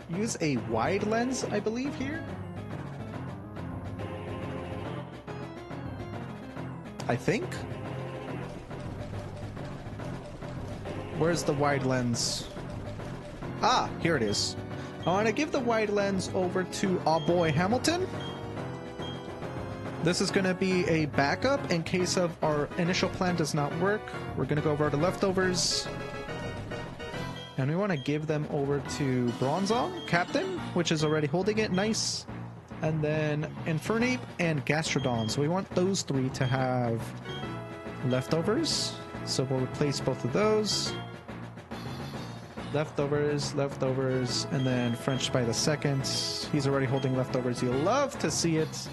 Use a wide lens, I believe, here. I think. Where's the wide lens? Ah, here it is. I want to give the wide lens over to our boy Hamilton. This is going to be a backup in case of our initial plan does not work. We're going to go over to leftovers. And we want to give them over to Bronzong, Captain, which is already holding it. Nice. And then Infernape and Gastrodon. So we want those three to have leftovers. So we'll replace both of those. Leftovers, leftovers, and then French by the second. He's already holding leftovers. You'll love to see it.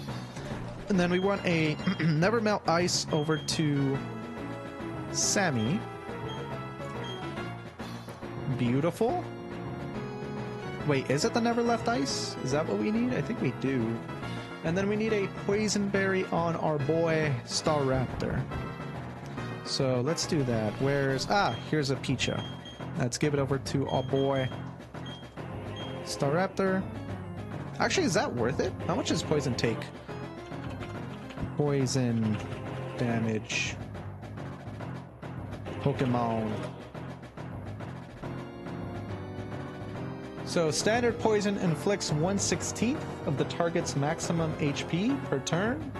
And then we want a Never Melt Ice over to Sammy. Beautiful. Wait, is it the Never Left Ice? Is that what we need? I think we do. And then we need a Poison Berry on our boy Staraptor. So let's do that. Where's... Ah, here's a Picha. Let's give it over to our boy Staraptor. Actually, is that worth it? How much does Poison take? Poison damage. Pokemon. So standard poison inflicts 1/16 of the target's maximum HP per turn.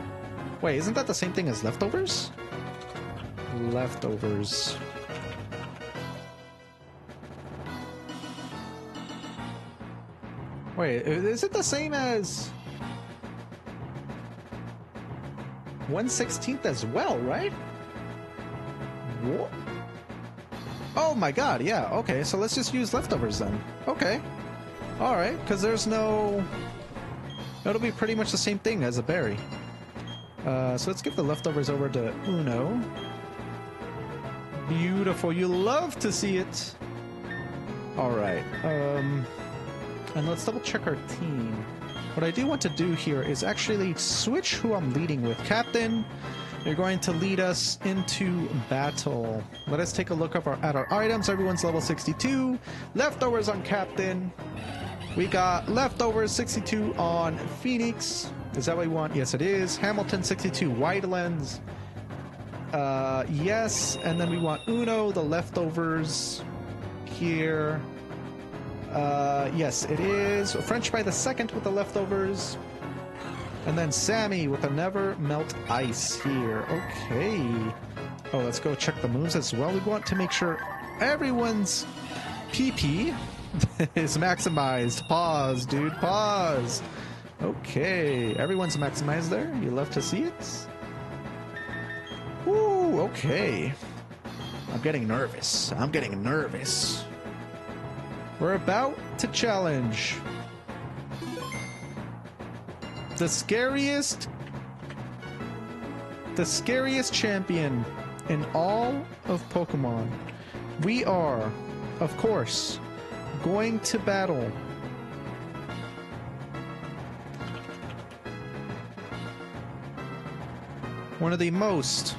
Wait, isn't that the same thing as leftovers? Leftovers. Wait, is it the same as 1/16 as well, right? What? Oh my god, yeah, okay, so let's just use leftovers then. Okay. Alright, because there's no... It'll be pretty much the same thing as a berry. So let's give the leftovers over to Uno. Beautiful, you love to see it. Alright, and let's double check our team. What I do want to do here is actually switch who I'm leading with. Captain, you're going to lead us into battle. Let us take a look at our items. Everyone's level 62. Leftovers on Captain. We got leftovers 62 on Phoenix. Is that what we want? Yes, it is. Hamilton 62 wide lens. Yes, and then we want Uno, the leftovers here. Yes, it is. French by the second with the leftovers. And then Sammy with a Never Melt Ice here. Okay. Oh, let's go check the moves as well. We want to make sure everyone's PP is maximized. Pause, dude. Pause. Okay. Everyone's maximized there. You love to see it. Woo, okay. I'm getting nervous. I'm getting nervous. We're about to challenge the scariest champion in all of Pokemon. We are, of course, going to battle one of the most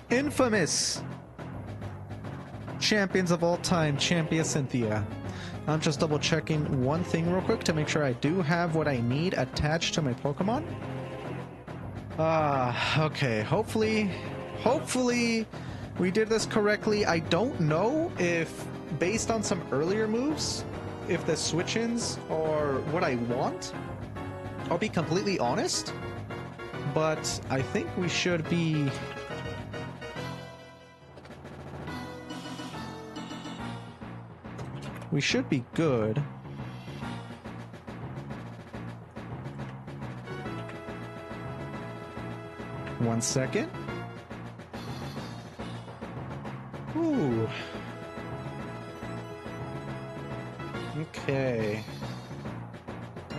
infamous champions of all time, Champion Cynthia. I'm just double checking one thing real quick to make sure I do have what I need attached to my Pokemon. Okay, hopefully we did this correctly. I don't know if, based on some earlier moves, if the switch-ins are what I want. I'll be completely honest, but I think we should be... we should be good. One second. Ooh. Okay.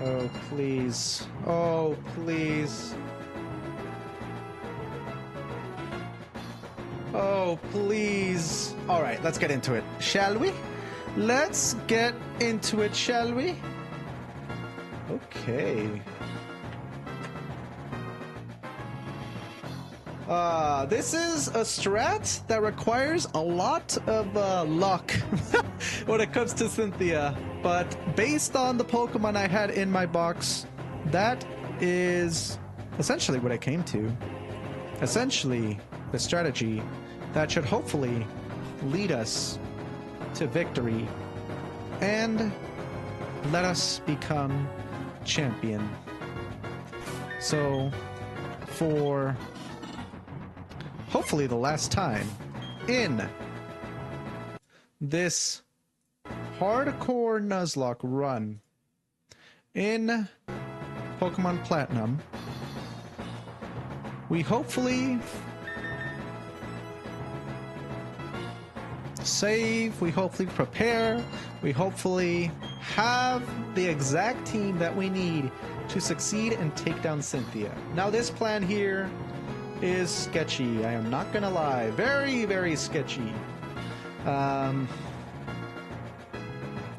Oh, please. Oh, please. Oh, please. All right, let's get into it, shall we? Let's get into it, shall we? Okay. This is a strat that requires a lot of luck when it comes to Cynthia, but based on the Pokemon I had in my box, that is essentially what I came to. Essentially, the strategy that should hopefully lead us to victory and let us become champion. So, for hopefully the last time in this hardcore Nuzlocke run in Pokemon Platinum, we hopefully save, we hopefully prepare, we hopefully have the exact team that we need to succeed and take down Cynthia. Now this plan here is sketchy, I am not gonna lie. Very, very sketchy. The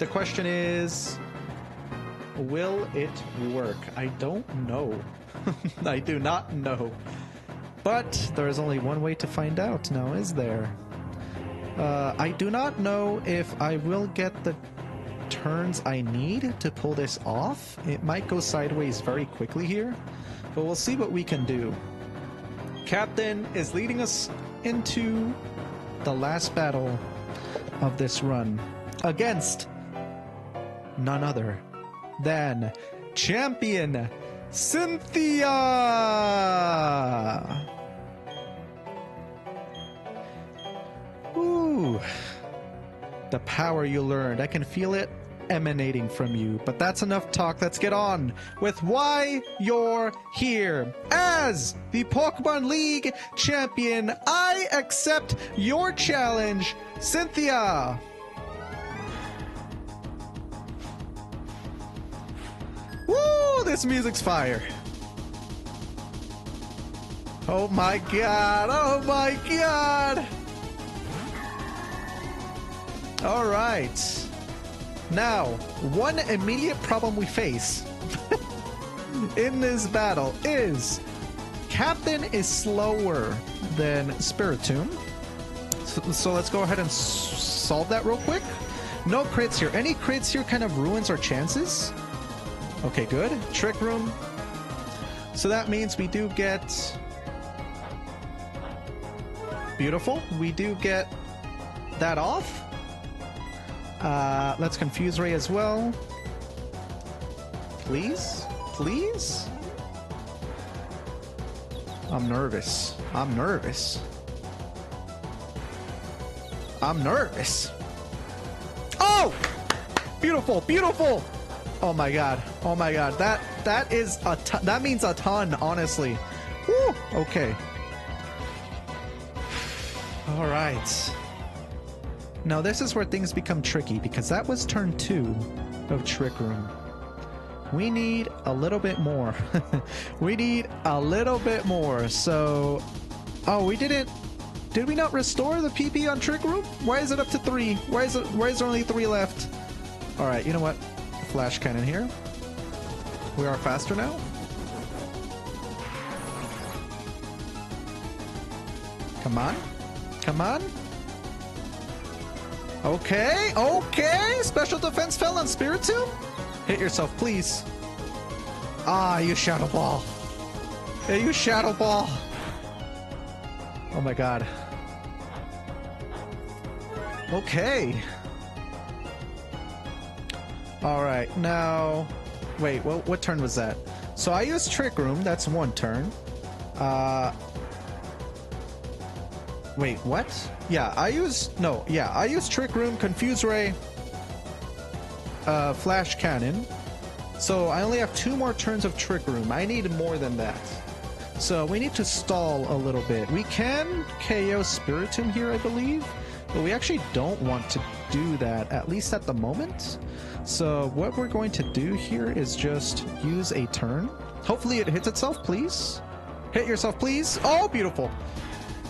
question is, will it work? I don't know. I do not know. But there is only one way to find out now, is there? I do not know if I will get the turns I need to pull this off. It might go sideways very quickly here, but we'll see what we can do. Captain is leading us into the last battle of this run against none other than Champion Cynthia! Ooh. The power you learned. I can feel it emanating from you. But that's enough talk. Let's get on with why you're here. As the Pokemon League champion, I accept your challenge, Cynthia. Woo! This music's fire. Oh my god! Oh my god! Alright. Now, one immediate problem we face in this battle is Captain is slower than Spiritomb. So let's go ahead and solve that real quick. No crits here. Any crits here kind of ruins our chances. Okay, good. Trick Room. So that means we do get... Beautiful. We do get that off. Let's Confuse Ray as well. Please? Please? I'm nervous. I'm nervous. I'm nervous. Oh! Beautiful, beautiful! Oh my god. Oh my god. That is a ton. That means a ton, honestly. Woo! Okay. Alright. Now this is where things become tricky, because that was turn 2 of Trick Room. We need a little bit more. We need a little bit more. So... Oh, we didn't... Did we not restore the PP on Trick Room? Why is it up to 3? Why is there only 3 left? Alright, you know what? Flash cannon here. We are faster now. Come on. Come on. Okay, okay. Special defense fell on Spiritomb. Hit yourself, please. Ah, you Shadow Ball. Yeah, you Shadow Ball. Oh my god. Okay. Alright, now... Wait, what turn was that? So I used Trick Room, that's one turn. Wait, what? Yeah, I used Trick Room, Confuse Ray, Flash Cannon. So I only have 2 more turns of Trick Room. I need more than that. So we need to stall a little bit. We can KO Spiritomb here, I believe, but we actually don't want to do that, at least at the moment. So what we're going to do here is just use a turn. Hopefully it hits itself, please. Hit yourself, please. Oh, beautiful.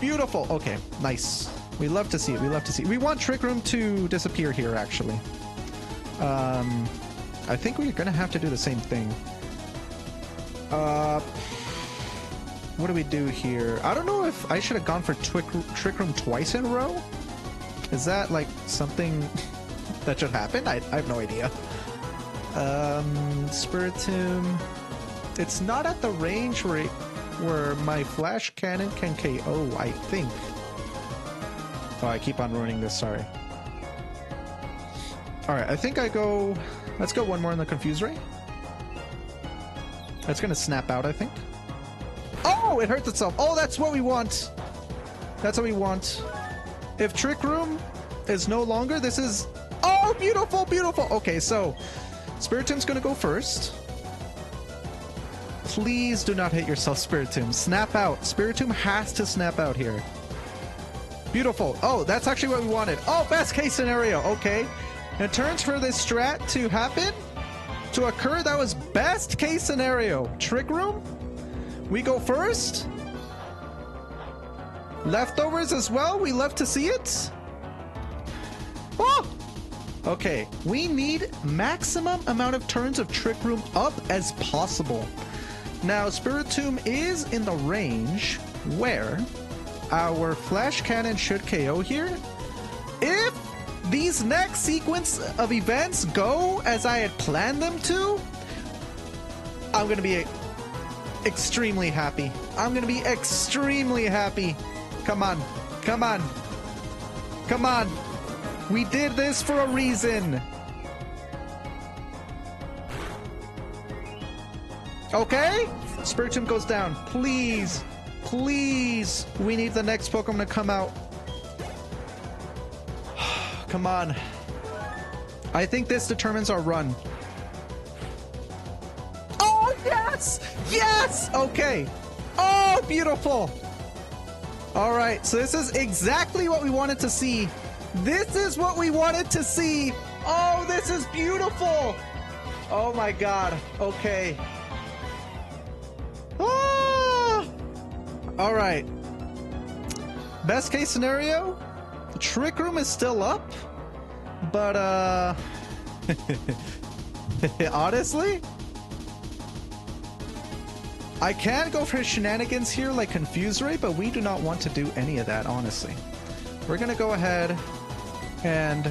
Beautiful. Okay, nice. We love to see it. We love to see it. We want Trick Room to disappear here, actually. I think we're gonna have to do the same thing. What do we do here? I don't know if I should have gone for Trick Room twice in a row. Is that like something that should happen? I have no idea. Spiritomb. It's not at the range where my Flash Cannon can KO, I think. Oh, I keep on ruining this, sorry. Alright, I think I go... Let's go one more in the Confuse Ray. That's gonna snap out, I think. Oh, it hurts itself. Oh, that's what we want. That's what we want. If Trick Room is no longer, this is... Oh, beautiful, beautiful. Okay, so Spiritomb's gonna go first. Please do not hit yourself, Spiritomb. Snap out. Spiritomb has to snap out here. Beautiful. Oh, that's actually what we wanted. Oh, best case scenario. Okay. In turns for this strat to happen, to occur, that was best case scenario. Trick Room. We go first. Leftovers as well. We love to see it. Oh! Okay. We need maximum amount of turns of Trick Room up as possible. Now, Spiritomb is in the range where our Flash Cannon should KO here. If these next sequence of events go as I had planned them to, I'm going to be extremely happy. I'm going to be extremely happy. Come on. Come on. Come on. We did this for a reason. Okay? Spiritomb goes down. Please. Please. We need the next Pokemon to come out. Come on. I think this determines our run. Oh, yes! Yes! Okay. Oh, beautiful. All right. So this is exactly what we wanted to see. This is what we wanted to see. Oh, this is beautiful. Oh, my God. Okay. Ah! All right. Best case scenario, Trick Room is still up, but honestly, I can go for shenanigans here like Confuse Ray, but we do not want to do any of that, honestly. We're gonna go ahead and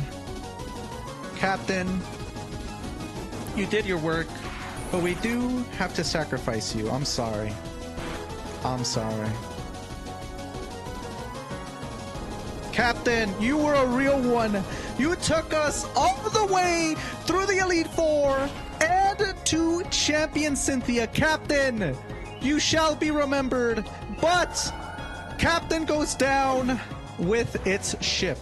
Captain, you did your work. But we do have to sacrifice you. I'm sorry. I'm sorry. Captain, you were a real one. You took us all the way through the Elite Four and to Champion Cynthia. Captain, you shall be remembered. But Captain goes down with its ship.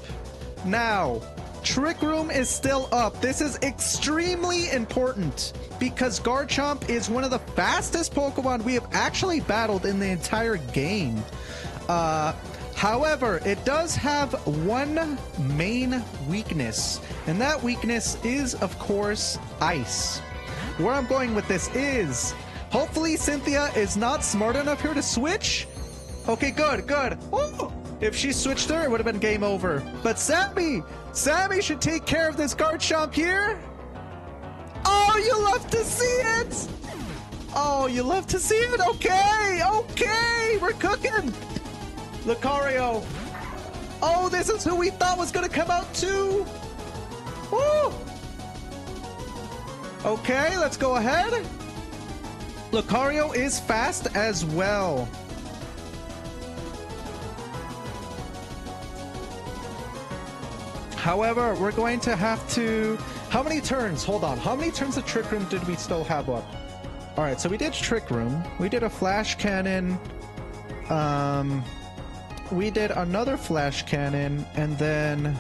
Now, Trick Room is still up. This is extremely important because Garchomp is one of the fastest Pokemon we have actually battled in the entire game. However, it does have one main weakness, and that weakness is, of course, Ice. Where I'm going with this is, hopefully Cynthia is not smart enough here to switch. Okay, good, good. Ooh, if she switched her, it would have been game over. But Sammy should take care of this Garchomp here. Oh, you love to see it! Oh, you love to see it? Okay, okay, we're cooking! Lucario. Oh, this is who we thought was gonna come out too! Woo! Okay, let's go ahead. Lucario is fast as well. However, we're going to have to... How many turns? Hold on. How many turns of Trick Room did we still have up? Alright, so we did Trick Room. We did a Flash Cannon. We did another Flash Cannon. And then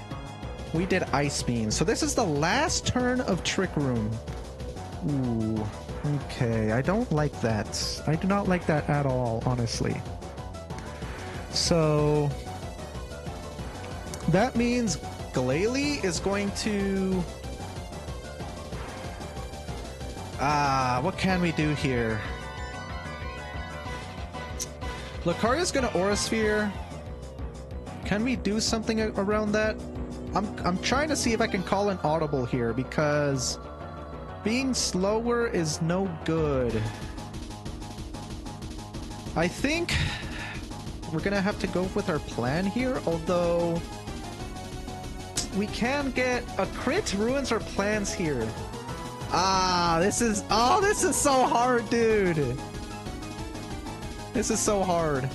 we did Ice Beam. So this is the last turn of Trick Room. Ooh. Okay, I don't like that. I do not like that at all, honestly. So... that means... Glalie is going to... what can we do here? Lucario's gonna Aura Sphere. Can we do something around that? I'm trying to see if I can call an audible here, because being slower is no good. I think we're gonna have to go with our plan here, although... we can get a crit ruins our plans here. This is so hard, dude. This is so hard.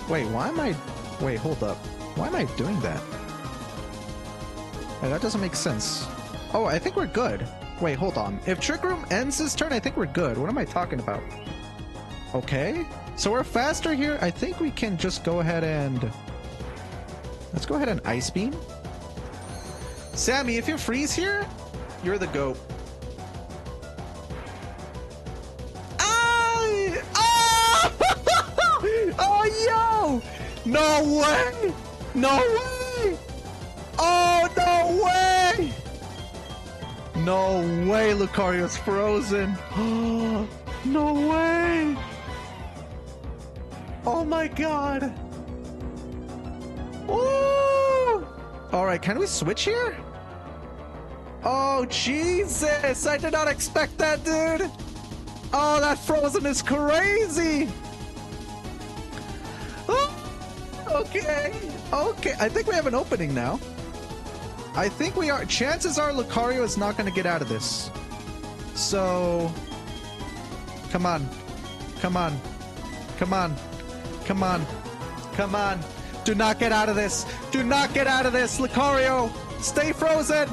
Wait, wait, hold up. Why am I doing that? That doesn't make sense. Oh, I think we're good. Wait, hold on. If Trick Room ends this turn, I think we're good. What am I talking about? Okay. So we're faster here. I think we can just go ahead and... let's go ahead and Ice Beam. Sammy, if you freeze here, you're the GOAT. Oh! Oh, yo! No way! No way! Oh, no way! No way, Lucario's frozen. No way! Oh my god! Ooh! Alright, can we switch here? Oh, Jesus! I did not expect that, dude! Oh, that frozen is crazy! Oh, okay, okay. I think we have an opening now. I think we are. Chances are Lucario is not going to get out of this. So... come on. Come on. Come on. Come on. Come on. Do not get out of this. Do not get out of this. Lucario, stay frozen.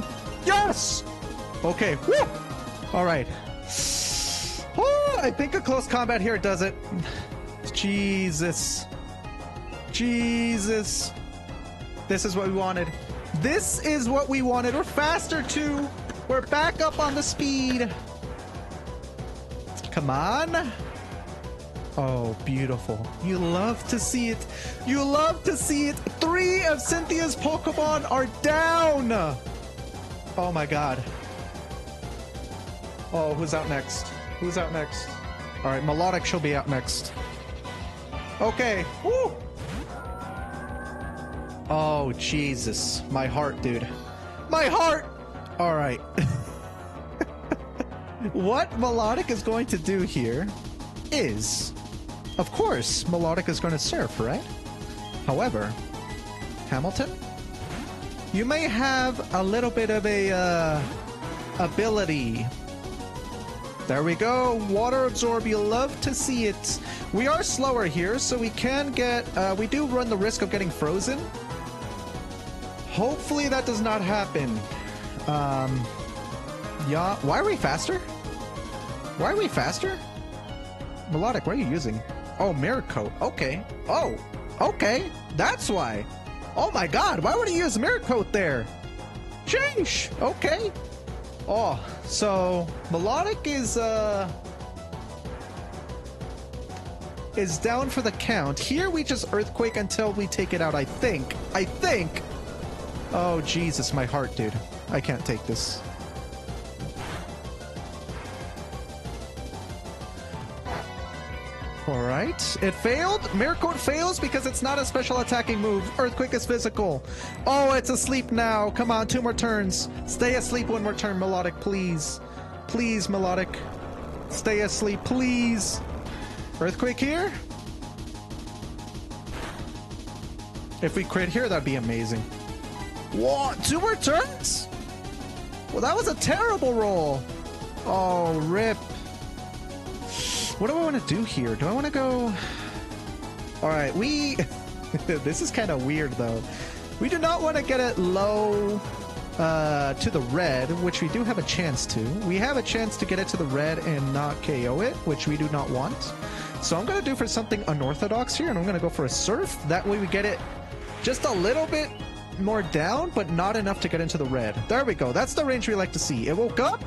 Yes! Okay. Woo! All right. Oh, I think a close combat here does it. Jesus. Jesus. This is what we wanted. This is what we wanted. We're faster too. We're back up on the speed. Come on. Oh, beautiful. You love to see it. You love to see it. 3 of Cynthia's Pokemon are down. Oh my god. Oh, who's out next? Who's out next? All right, Melodic shall be out next. Okay. Woo! Oh, Jesus. My heart, dude. My heart! All right. What Melodic is going to do here is... of course, Melodic is going to surf, right? However, Hamilton, you may have a little bit of a ability. There we go. Water Absorb. You love to see it. We are slower here, so we can get... we do run the risk of getting frozen. Hopefully that does not happen. Yeah. Why are we faster? Why are we faster? Melodic, what are you using? Oh, Mirror Coat. Okay. Oh, okay. That's why. Oh my god, why would he use Mirror Coat there? Sheesh. Okay. Oh, so Melodic is down for the count. Here we just Earthquake until we take it out, I think. I think. Oh, Jesus, my heart, dude. I can't take this. All right, it failed. Mirror Court fails because it's not a special attacking move. Earthquake is physical. Oh, it's asleep now. Come on, 2 more turns. Stay asleep 1 more turn, Melodic, please. Please, Melodic. Stay asleep, please. Earthquake here? If we crit here, that'd be amazing. What? 2 more turns? Well, that was a terrible roll. Oh, rip. What do I want to do here? Do I want to go... Alright, we... This is kind of weird, though. We do not want to get it low to the red, which we do have a chance to. We have a chance to get it to the red and not KO it, which we do not want. So I'm going to do for something unorthodox here, and I'm going to go for a Surf. That way we get it just a little bit more down, but not enough to get into the red. There we go. That's the range we like to see. It woke up.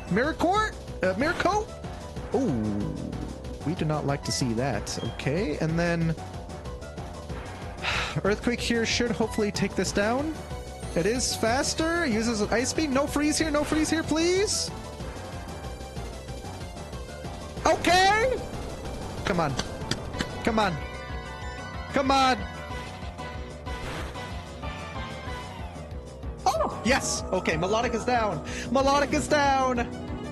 Mirror Court? Mirror Coat? Ooh, we do not like to see that. Okay, and then Earthquake here should hopefully take this down. It is faster. Uses an Ice Beam. No freeze here. No freeze here, please. Okay. Come on. Come on. Come on. Oh, yes. Okay, Melodic is down. Melodic is down.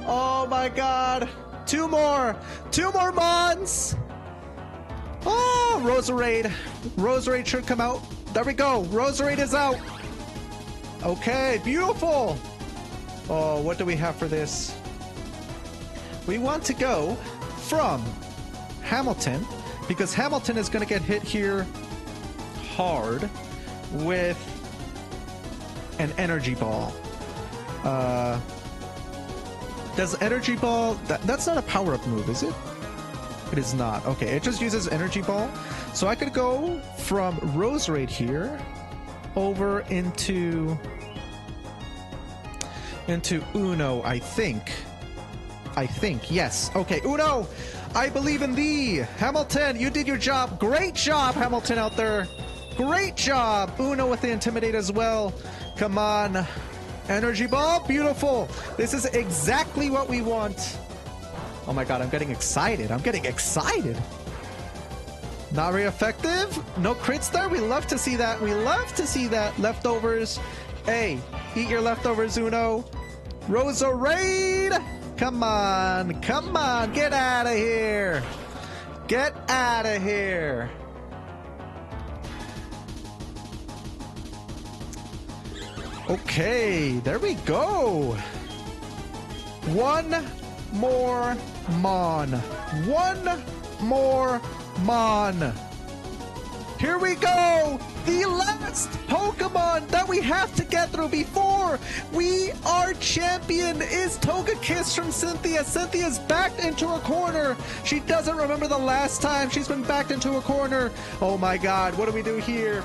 Oh my god. 2 more! 2 more Mons! Oh, Roserade. Roserade should come out. There we go. Roserade is out. Okay, beautiful. Oh, what do we have for this? We want to go from Hamilton, because Hamilton is going to get hit here hard with an Energy Ball. Does Energy Ball... That's not a power-up move, is it? It is not. Okay, it just uses Energy Ball. So I could go from Roserade here over into Uno, I think. Yes. Okay, Uno! I believe in thee! Hamilton, you did your job! Great job, Hamilton, out there! Great job! Uno with the Intimidate as well. Come on. Energy Ball, beautiful. This is exactly what we want. Oh my god, I'm getting excited. I'm getting excited. Not very effective. No crits there. We love to see that. We love to see that. Leftovers. Hey, eat your leftovers, Uno. Roserade. Come on. Come on. Get out of here. Get out of here. Okay, there we go. 1 more Mon. 1 more Mon. Here we go. The last Pokemon that we have to get through before our champion is Togekiss from Cynthia. Cynthia's backed into a corner. She doesn't remember the last time she's been backed into a corner. Oh my god, what do we do here?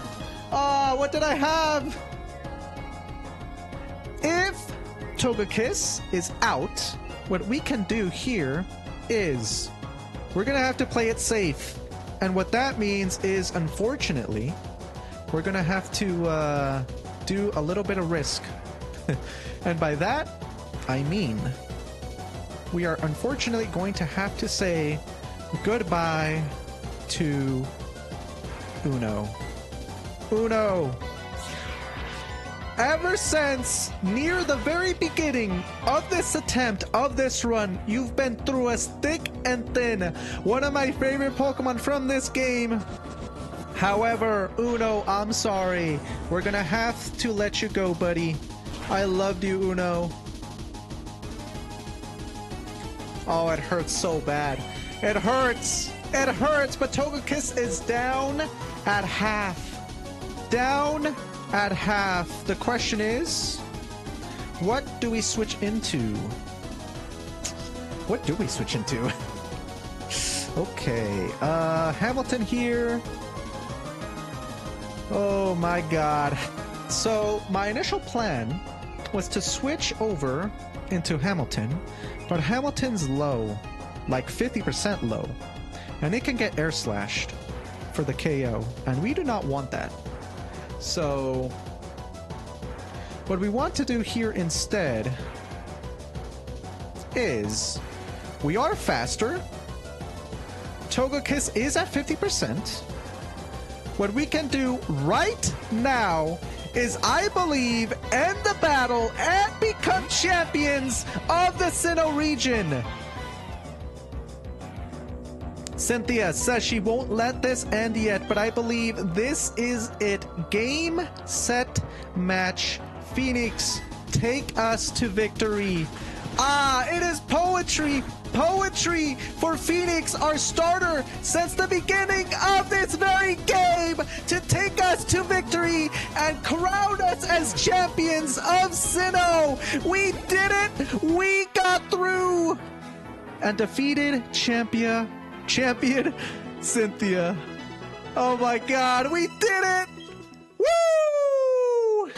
What did I have? If Togekiss is out, what we can do here is we're going to have to play it safe. And what that means is, unfortunately, we're going to have to do a little bit of risk. And by that, I mean we are unfortunately going to have to say goodbye to Uno. Uno! Ever since near the very beginning of this attempt, of this run, you've been through us thick and thin. One of my favorite Pokemon from this game. However, Uno, I'm sorry. We're gonna have to let you go, buddy. I loved you, Uno. Oh, it hurts so bad. It hurts. It hurts, but Togekiss is down at half. Down at half. The question is, what do we switch into? What do we switch into? Okay, Hamilton here. Oh my god. So my initial plan was to switch over into Hamilton, but Hamilton's low, like 50% low, and it can get air slashed for the KO, and we do not want that. So what we want to do here instead is we are faster. Togekiss is at 50%. What we can do right now is, I believe, end the battle and become champions of the Sinnoh region. Cynthia says she won't let this end yet, but I believe this is it. Game, set, match. Phoenix, take us to victory. Ah, it is poetry. Poetry for Phoenix, our starter since the beginning of this very game, to take us to victory and crown us as champions of Sinnoh. We did it. We got through and defeated champion Cynthia. Oh my god, we did it! Woo!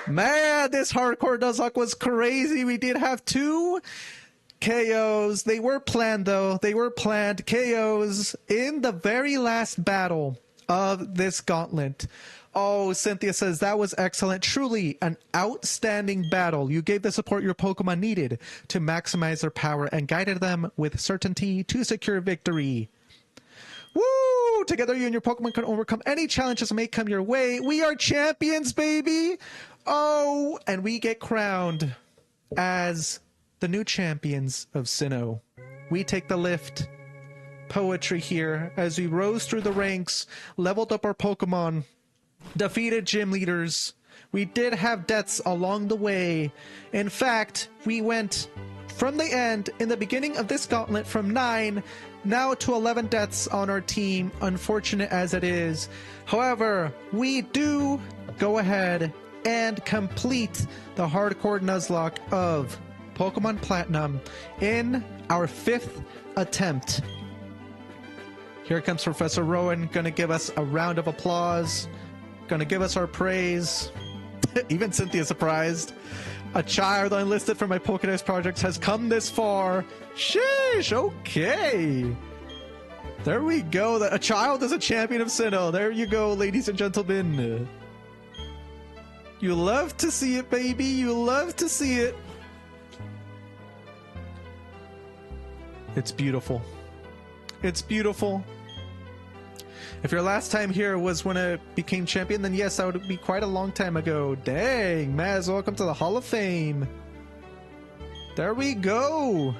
Man, this hardcore Nuzlocke was crazy. We did have 2 KOs. They were planned though. They were planned KOs in the very last battle of this gauntlet. Oh, Cynthia says that was excellent. Truly an outstanding battle. You gave the support your Pokemon needed to maximize their power and guided them with certainty to secure victory. Woo! Together you and your Pokemon can overcome any challenges that may come your way. We are champions, baby! Oh, and we get crowned as the new champions of Sinnoh. We take the lift. Poetry here as we rose through the ranks, leveled up our Pokemon, defeated gym leaders. We did have deaths along the way. In fact, we went from the end in the beginning of this gauntlet from 9 now to 11 deaths on our team, unfortunate as it is. However, we do go ahead and complete the hardcore Nuzlocke of Pokemon Platinum in our 5th attempt. Here comes Professor Rowan, gonna give us a round of applause, gonna give us our praise. Even Cynthia surprised. A child enlisted from my Pokédex projects has come this far. Sheesh, okay. There we go. A child is a champion of Sinnoh. There you go, ladies and gentlemen. You love to see it, baby. You love to see it. It's beautiful. It's beautiful. If your last time here was when I became champion, then yes, that would be quite a long time ago. Dang, Maz, welcome to the Hall of Fame. There we go.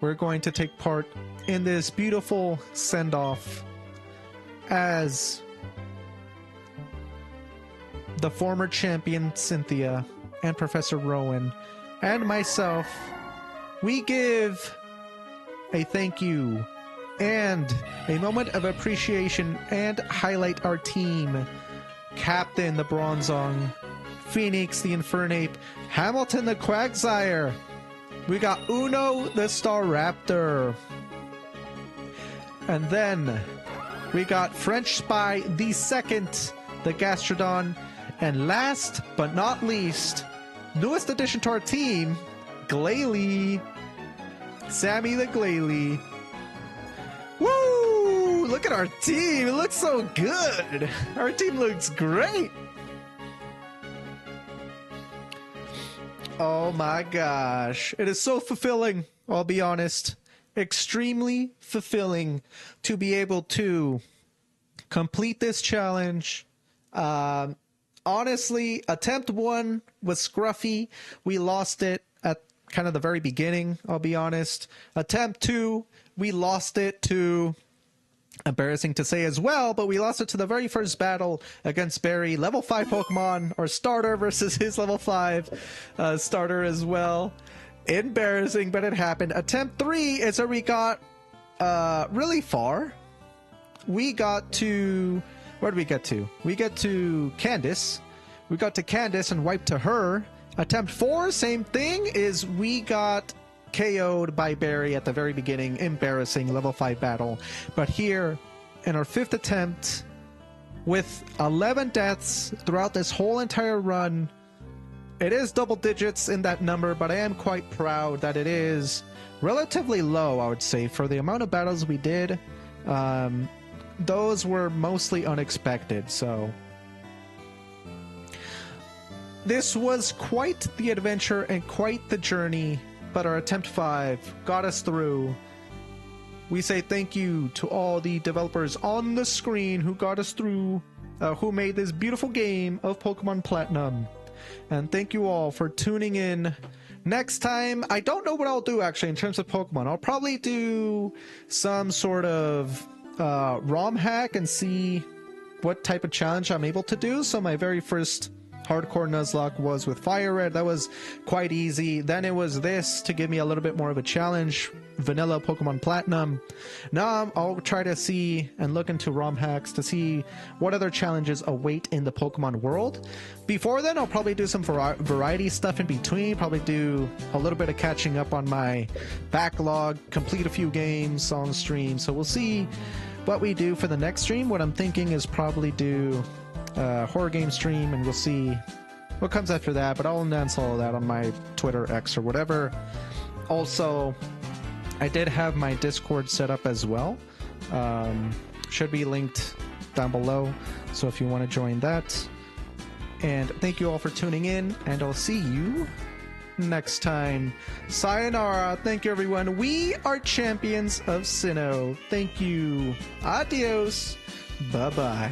We're going to take part in this beautiful send-off as the former champion Cynthia and Professor Rowan and myself. We give a thank you and a moment of appreciation and highlight our team. Captain the Bronzong, Phoenix the Infernape, Hamilton the Quagsire. We got Uno the Staraptor. And then we got French Spy the Second, the Gastrodon. And last but not least, newest addition to our team, Glalie. Sammy the Glalie. Woo! Look at our team. It looks so good. Our team looks great. Oh my gosh. It is so fulfilling, I'll be honest. Extremely fulfilling to be able to complete this challenge. Honestly, attempt 1 was scruffy. We lost it at kind of the very beginning, I'll be honest. Attempt 2, we lost it to, embarrassing to say as well, but we lost it to the very first battle against Barry, level 5 Pokemon, our starter versus his level 5 starter as well. Embarrassing, but it happened. Attempt 3 is where we got really far. We got to, where did we get to? We get to Candace. We got to Candace and wiped to her. Attempt 4, same thing, is we got KO'd by Barry at the very beginning. Embarrassing level 5 battle. But here in our 5th attempt, with 11 deaths throughout this whole entire run, it is double digits in that number, but I am quite proud that it is relatively low, I would say, for the amount of battles we did. Those were mostly unexpected, so this was quite the adventure and quite the journey, but our attempt 5 got us through. we say thank you to all the developers on the screen who got us through, who made this beautiful game of Pokemon Platinum. And thank you all for tuning in. Next time, I don't know what I'll do actually in terms of Pokemon. I'll probably do some sort of ROM hack and see what type of challenge I'm able to do. So my very first hardcore Nuzlocke was with Fire Red. That was quite easy. Then it was this to give me a little bit more of a challenge, vanilla Pokemon Platinum. Now I'll try to see and look into ROM hacks to see what other challenges await in the Pokemon world. Before then, I'll probably do some variety stuff in between, probably do a little bit of catching up on my backlog, complete a few games on stream. So we'll see what we do for the next stream. What I'm thinking is probably do horror game stream, and we'll see what comes after that, but I'll announce all of that on my Twitter, X, or whatever. Also, I did have my Discord set up as well. Should be linked down below, so if you want to join that. And thank you all for tuning in, and I'll see you next time. Sayonara. Thank you, everyone. We are champions of Sinnoh. Thank you. Adios. Bye-bye.